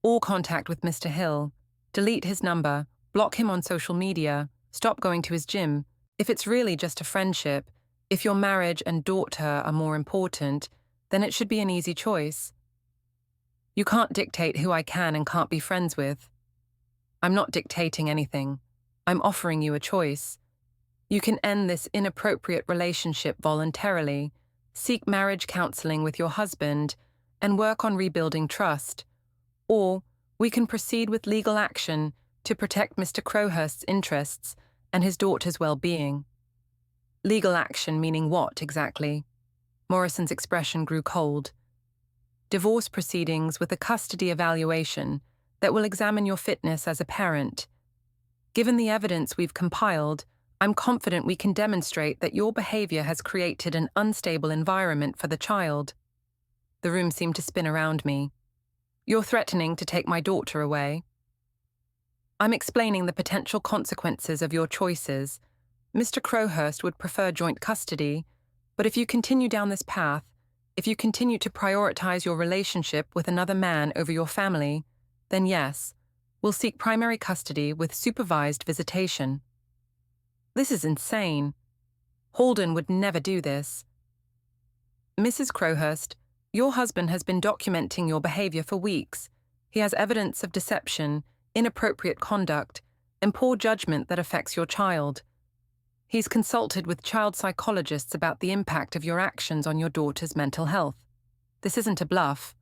All contact with Mr. Hill. Delete his number, block him on social media, stop going to his gym. If it's really just a friendship, if your marriage and daughter are more important, then it should be an easy choice. You can't dictate who I can and can't be friends with. I'm not dictating anything. I'm offering you a choice. You can end this inappropriate relationship voluntarily, seek marriage counseling with your husband, and work on rebuilding trust. Or we can proceed with legal action to protect Mr. Crowhurst's interests and his daughter's well-being. Legal action meaning what, exactly? Morrison's expression grew cold. Divorce proceedings with a custody evaluation that will examine your fitness as a parent. Given the evidence we've compiled, I'm confident we can demonstrate that your behavior has created an unstable environment for the child. The room seemed to spin around me. You're threatening to take my daughter away. I'm explaining the potential consequences of your choices. Mr. Crowhurst would prefer joint custody, but if you continue down this path, If you continue to prioritize your relationship with another man over your family, then yes, we'll seek primary custody with supervised visitation. This is insane. Halden would never do this. Mrs. Crowhurst, your husband has been documenting your behavior for weeks. He has evidence of deception, inappropriate conduct, and poor judgment that affects your child. He's consulted with child psychologists about the impact of your actions on your daughter's mental health. This isn't a bluff.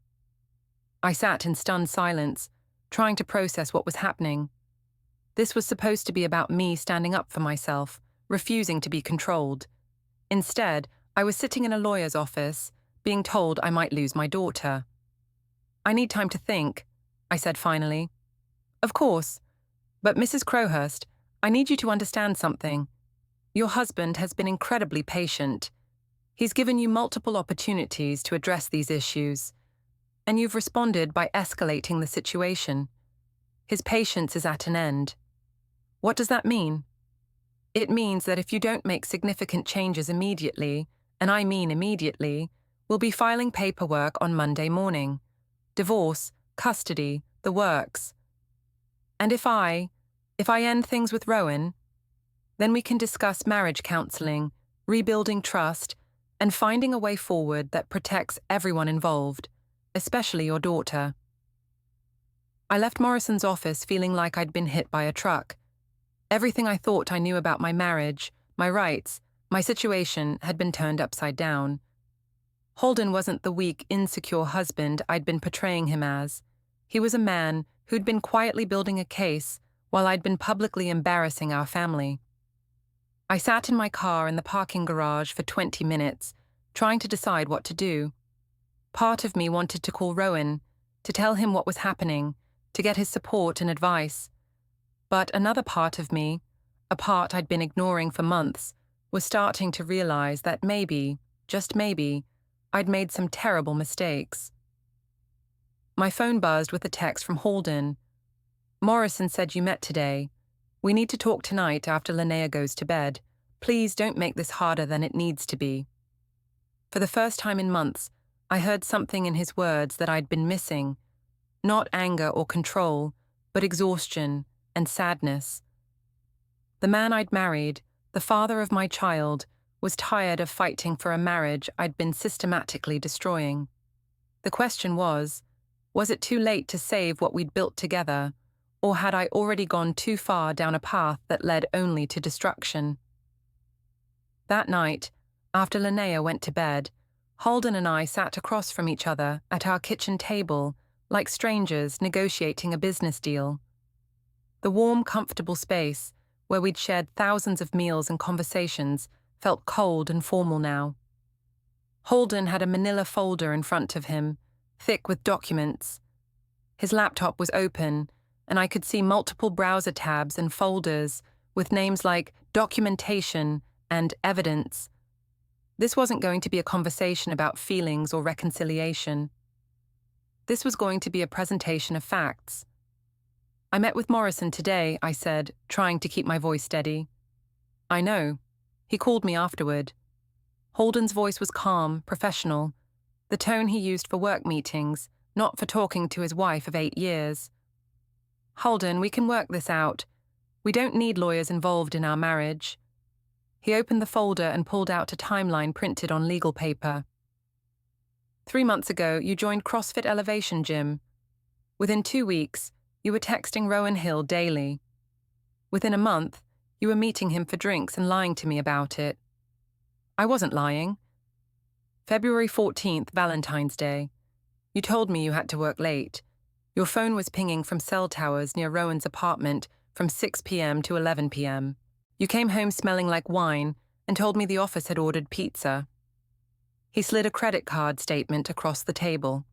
I sat in stunned silence, trying to process what was happening. This was supposed to be about me standing up for myself, refusing to be controlled. Instead, I was sitting in a lawyer's office, being told I might lose my daughter. "I need time to think," I said finally. "Of course. But Mrs. Crowhurst, I need you to understand something. Your husband has been incredibly patient. He's given you multiple opportunities to address these issues, and you've responded by escalating the situation. His patience is at an end. What does that mean? It means that if you don't make significant changes immediately, and I mean immediately, we'll be filing paperwork on Monday morning. Divorce, custody, the works. And if I end things with Rowan, then we can discuss marriage counseling, rebuilding trust, and finding a way forward that protects everyone involved, especially your daughter." I left Morrison's office feeling like I'd been hit by a truck. Everything I thought I knew about my marriage, my rights, my situation had been turned upside down. Halden wasn't the weak, insecure husband I'd been portraying him as. He was a man who'd been quietly building a case while I'd been publicly embarrassing our family. I sat in my car in the parking garage for 20 minutes, trying to decide what to do. Part of me wanted to call Rowan, to tell him what was happening, to get his support and advice. But another part of me, a part I'd been ignoring for months, was starting to realize that maybe, just maybe, I'd made some terrible mistakes. My phone buzzed with a text from Halden. "Morrison said you met today. We need to talk tonight after Linnea goes to bed. Please don't make this harder than it needs to be." For the first time in months, I heard something in his words that I'd been missing. Not anger or control, but exhaustion and sadness. The man I'd married, the father of my child, was tired of fighting for a marriage I'd been systematically destroying. The question was it too late to save what we'd built together, or had I already gone too far down a path that led only to destruction? That night, after Linnea went to bed, Halden and I sat across from each other at our kitchen table, like strangers negotiating a business deal. The warm, comfortable space, where we'd shared thousands of meals and conversations, felt cold and formal now. Halden had a manila folder in front of him, thick with documents. His laptop was open, and I could see multiple browser tabs and folders with names like documentation and evidence. This wasn't going to be a conversation about feelings or reconciliation. This was going to be a presentation of facts. "I met with Morrison today," I said, trying to keep my voice steady. "I know. He called me afterward." Halden's voice was calm, professional, the tone he used for work meetings, not for talking to his wife of 8 years. "Halden, we can work this out. We don't need lawyers involved in our marriage." He opened the folder and pulled out a timeline printed on legal paper. 3 months ago, you joined CrossFit Elevation Gym. Within 2 weeks, you were texting Rowan Hill daily. Within a month, you were meeting him for drinks and lying to me about it. I wasn't lying. February 14th, Valentine's Day. You told me you had to work late. Your phone was pinging from cell towers near Rowan's apartment from 6 p.m. to 11 p.m. You came home smelling like wine and told me the office had ordered pizza. He slid a credit card statement across the table.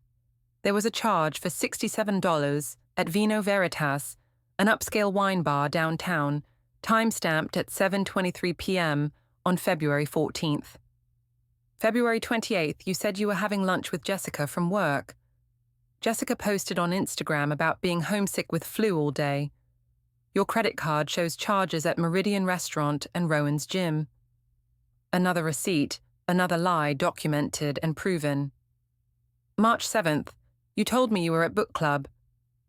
There was a charge for $67 at Vino Veritas, an upscale wine bar downtown, time-stamped at 7:23 p.m. on February 14th. February 28th, you said you were having lunch with Jessica from work. Jessica posted on Instagram about being homesick with flu all day. Your credit card shows charges at Meridian Restaurant and Rowan's Gym. Another receipt, Another lie documented and proven. March 7th, you told me you were at book club.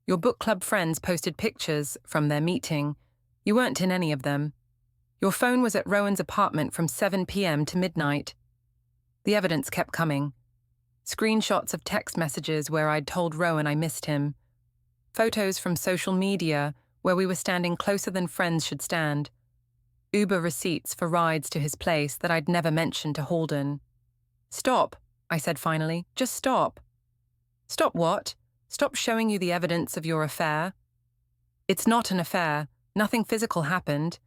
Your book club friends posted pictures from their meeting. You weren't in any of them. Your phone was at Rowan's apartment from 7 p.m. to midnight. The evidence kept coming. Screenshots of text messages where I'd told Rowan I missed him. Photos from social media where we were standing closer than friends should stand. Uber receipts for rides to his place that I'd never mentioned to Halden. Stop, I said finally. Just stop. Stop what? Stop showing you the evidence of your affair. It's not an affair. Nothing physical happened.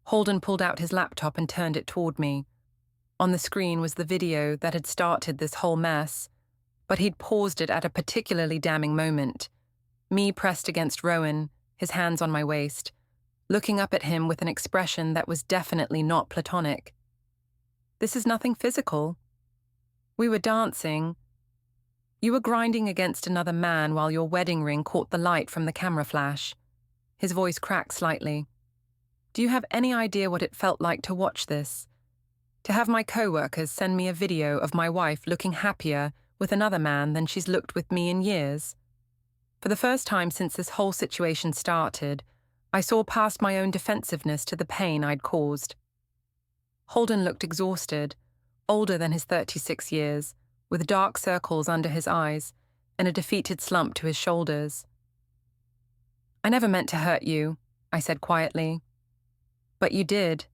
Halden pulled out his laptop and turned it toward me. On the screen was the video that had started this whole mess, but he'd paused it at a particularly damning moment. Me pressed against Rowan, his hands on my waist, looking up at him with an expression that was definitely not platonic. This is nothing physical. We were dancing. You were grinding against another man while your wedding ring caught the light from the camera flash. His voice cracked slightly. Do you have any idea what it felt like to watch this? To have my co-workers send me a video of my wife looking happier with another man than she's looked with me in years? For the first time since this whole situation started, I saw past my own defensiveness to the pain I'd caused. Halden looked exhausted, older than his 36 years, with dark circles under his eyes and a defeated slump to his shoulders. I never meant to hurt you, I said quietly. But you did.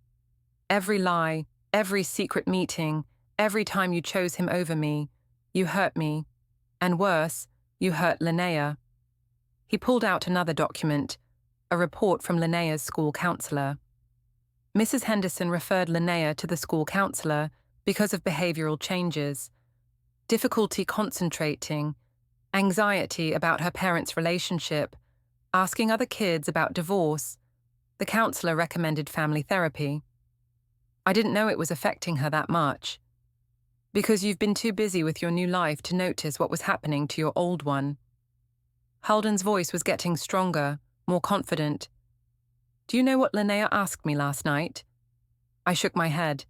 Every lie, every secret meeting, every time you chose him over me, you hurt me. And worse, you hurt Linnea. He pulled out another document, a report from Linnea's school counsellor. Mrs. Henderson referred Linnea to the school counsellor because of behavioural changes, difficulty concentrating, anxiety about her parents' relationship, asking other kids about divorce. The counsellor recommended family therapy. I didn't know it was affecting her that much. Because you've been too busy with your new life to notice what was happening to your old one. Halden's voice was getting stronger, more confident. Do you know what Linnea asked me last night? I shook my head.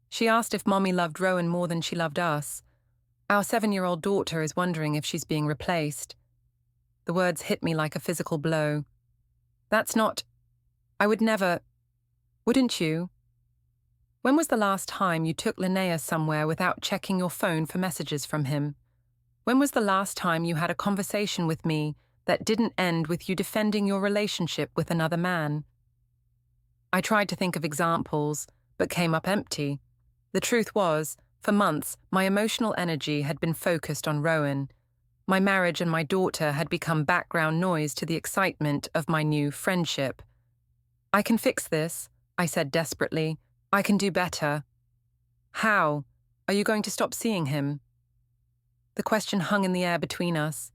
She asked if Mommy loved Rowan more than she loved us. Our 7-year-old daughter is wondering if she's being replaced. The words hit me like a physical blow. That's not... I would never... Wouldn't you? When was the last time you took Linnea somewhere without checking your phone for messages from him? When was the last time you had a conversation with me that didn't end with you defending your relationship with another man? I tried to think of examples, but came up empty. The truth was, for months, my emotional energy had been focused on Rowan. My marriage and my daughter had become background noise to the excitement of my new friendship. I can fix this, I said desperately. I can do better. How? Are you going to stop seeing him? The question hung in the air between us.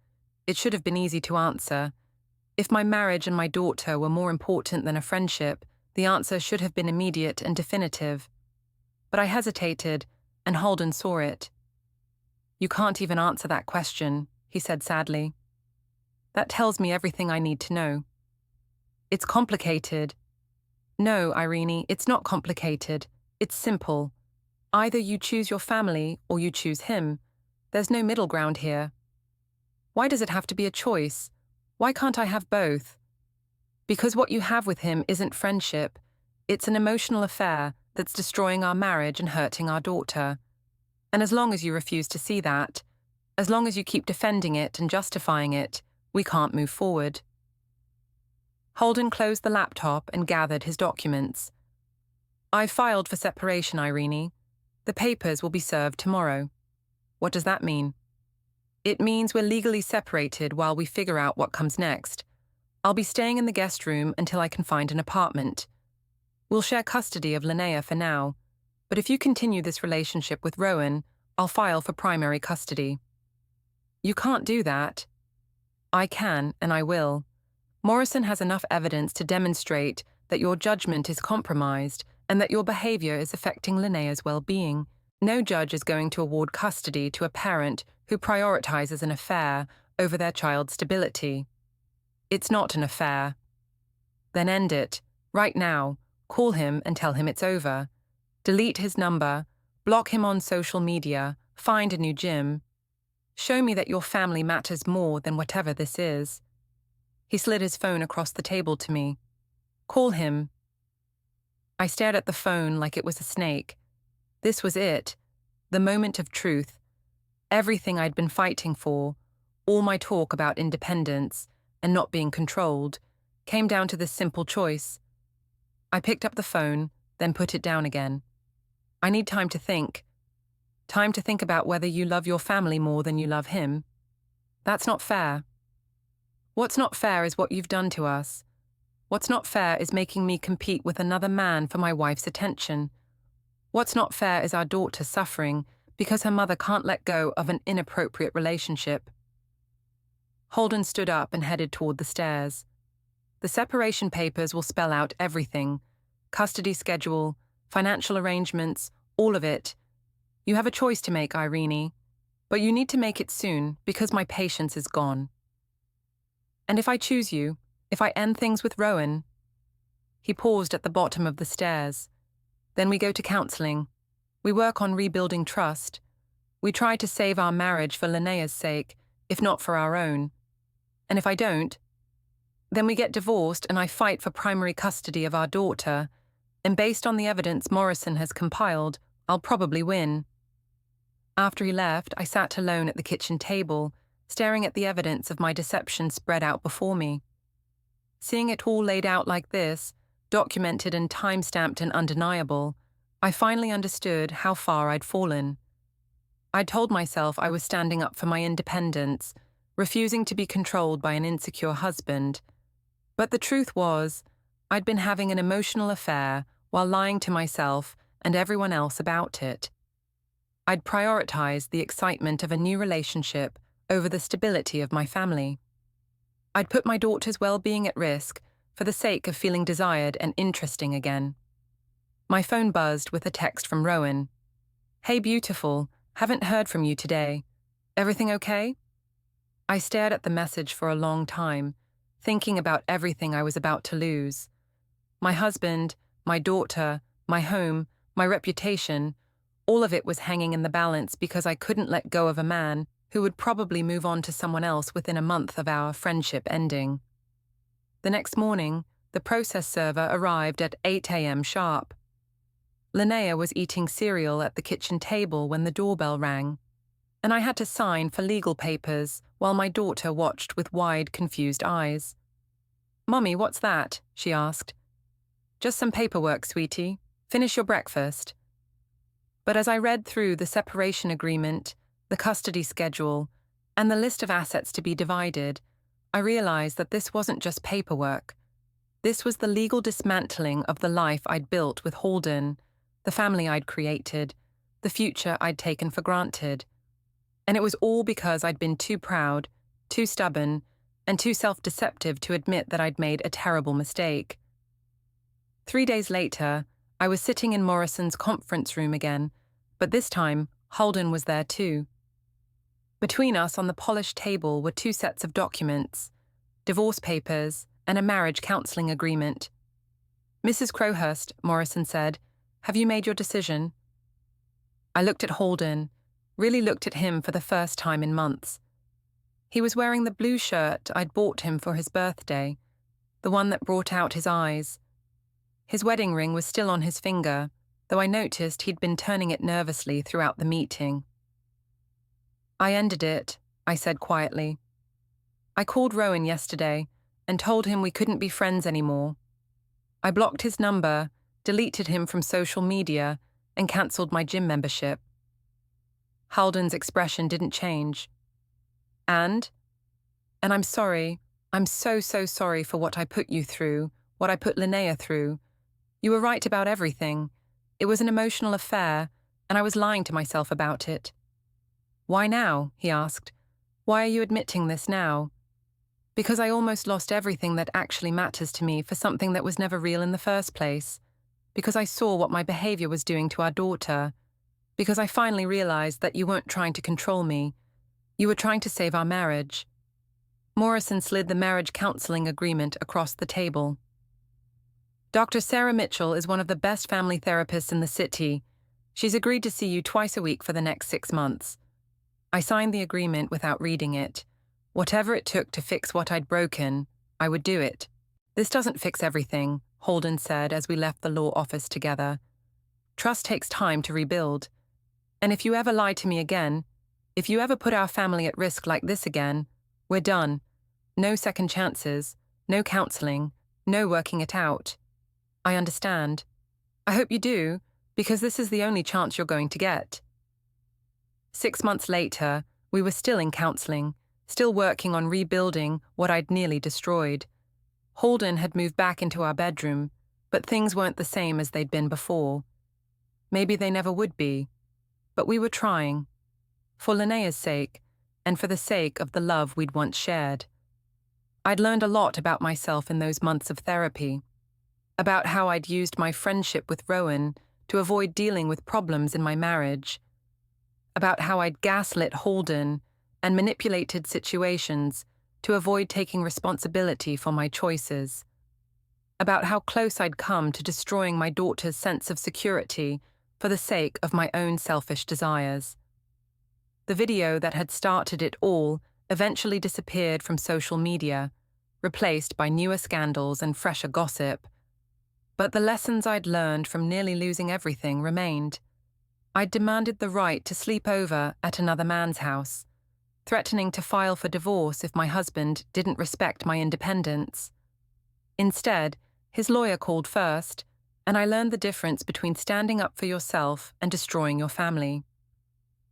It should have been easy to answer. If my marriage and my daughter were more important than a friendship, the answer should have been immediate and definitive. But I hesitated, and Halden saw it. You can't even answer that question, he said sadly. That tells me everything I need to know. It's complicated. No, Eirene, it's not complicated. It's simple. Either you choose your family or you choose him. There's no middle ground here. Why does it have to be a choice? Why can't I have both? Because what you have with him isn't friendship. It's an emotional affair that's destroying our marriage and hurting our daughter. And as long as you refuse to see that, as long as you keep defending it and justifying it, we can't move forward. Halden closed the laptop and gathered his documents. I've filed for separation, Eirene. The papers will be served tomorrow. What does that mean? It means we're legally separated while we figure out what comes next. I'll be staying in the guest room until I can find an apartment. We'll share custody of Linnea for now, but if you continue this relationship with Rowan, I'll file for primary custody. You can't do that. I can, and I will. Morrison has enough evidence to demonstrate that your judgment is compromised and that your behavior is affecting Linnea's well-being. No judge is going to award custody to a parent who prioritizes an affair over their child's stability. It's not an affair. Then end it, right now. Call him and tell him it's over. Delete his number, block him on social media, find a new gym. Show me that your family matters more than whatever this is. He slid his phone across the table to me. Call him. I stared at the phone like it was a snake. This was it, the moment of truth. Everything I'd been fighting for, all my talk about independence and not being controlled, came down to this simple choice. I picked up the phone, then put it down again. I need time to think. Time to think about whether you love your family more than you love him. That's not fair. What's not fair is what you've done to us. What's not fair is making me compete with another man for my wife's attention. What's not fair is our daughter suffering because her mother can't let go of an inappropriate relationship. Holden stood up and headed toward the stairs. The separation papers will spell out everything. Custody schedule, financial arrangements, all of it. You have a choice to make, Eirene, but you need to make it soon because my patience is gone. And if I choose you, if I end things with Rowan? He paused at the bottom of the stairs. Then we go to counselling. We work on rebuilding trust. We try to save our marriage for Linnea's sake, if not for our own. And if I don't, then we get divorced and I fight for primary custody of our daughter, and based on the evidence Morrison has compiled, I'll probably win. After he left, I sat alone at the kitchen table, staring at the evidence of my deception spread out before me. Seeing it all laid out like this, documented and time-stamped and undeniable, I finally understood how far I'd fallen. I'd told myself I was standing up for my independence, refusing to be controlled by an insecure husband. But the truth was, I'd been having an emotional affair while lying to myself and everyone else about it. I'd prioritized the excitement of a new relationship over the stability of my family. I'd put my daughter's well-being at risk for the sake of feeling desired and interesting again. My phone buzzed with a text from Rowan. "Hey beautiful, haven't heard from you today. Everything okay?" I stared at the message for a long time, thinking about everything I was about to lose. My husband, my daughter, my home, my reputation, all of it was hanging in the balance because I couldn't let go of a man who would probably move on to someone else within a month of our friendship ending. The next morning, the process server arrived at 8 a.m. sharp. Linnea was eating cereal at the kitchen table when the doorbell rang, and I had to sign for legal papers while my daughter watched with wide, confused eyes. "Mummy, what's that?" she asked. "Just some paperwork, sweetie. Finish your breakfast." But as I read through the separation agreement, the custody schedule, and the list of assets to be divided, I realized that this wasn't just paperwork. This was the legal dismantling of the life I'd built with Halden, the family I'd created, the future I'd taken for granted. And it was all because I'd been too proud, too stubborn, and too self-deceptive to admit that I'd made a terrible mistake. 3 days later, I was sitting in Morrison's conference room again, but this time, Halden was there too. Between us on the polished table were 2 sets of documents, divorce papers and a marriage counselling agreement. "Mrs. Crowhurst," Morrison said, "have you made your decision?" I looked at Halden, really looked at him for the first time in months. He was wearing the blue shirt I'd bought him for his birthday, the one that brought out his eyes. His wedding ring was still on his finger, though I noticed he'd been turning it nervously throughout the meeting. "I ended it," I said quietly. "I called Rowan yesterday and told him we couldn't be friends anymore. I blocked his number, deleted him from social media, and cancelled my gym membership." Halden's expression didn't change. And I'm sorry. I'm so sorry for what I put you through, what I put Linnea through. You were right about everything. It was an emotional affair, and I was lying to myself about it. "Why now?" he asked. "Why are you admitting this now?" "Because I almost lost everything that actually matters to me for something that was never real in the first place. Because I saw what my behavior was doing to our daughter. Because I finally realized that you weren't trying to control me. You were trying to save our marriage." Morrison slid the marriage counselling agreement across the table. "Dr. Sarah Mitchell is one of the best family therapists in the city. She's agreed to see you twice a week for the next 6 months. I signed the agreement without reading it. Whatever it took to fix what I'd broken, I would do it. This doesn't fix everything, Halden said as we left the law office together. Trust takes time to rebuild. And if you ever lie to me again, if you ever put our family at risk like this again, we're done. No second chances, no counseling, no working it out. I understand. I hope you do, because this is the only chance you're going to get. 6 months later, we were still in counseling, still working on rebuilding what I'd nearly destroyed. Halden had moved back into our bedroom, but things weren't the same as they'd been before. Maybe they never would be, but we were trying. For Linnea's sake, and for the sake of the love we'd once shared. I'd learned a lot about myself in those months of therapy, about how I'd used my friendship with Rowan to avoid dealing with problems in my marriage, about how I'd gaslit Halden and manipulated situations to avoid taking responsibility for my choices, about how close I'd come to destroying my daughter's sense of security for the sake of my own selfish desires. The video that had started it all eventually disappeared from social media, replaced by newer scandals and fresher gossip. But the lessons I'd learned from nearly losing everything remained. I'd demanded the right to sleep over at another man's house, threatening to file for divorce if my husband didn't respect my independence. Instead, his lawyer called first, and I learned the difference between standing up for yourself and destroying your family.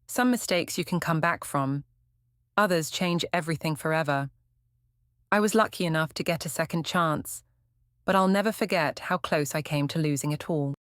Some mistakes you can come back from. Others change everything forever. I was lucky enough to get a second chance, but I'll never forget how close I came to losing it all.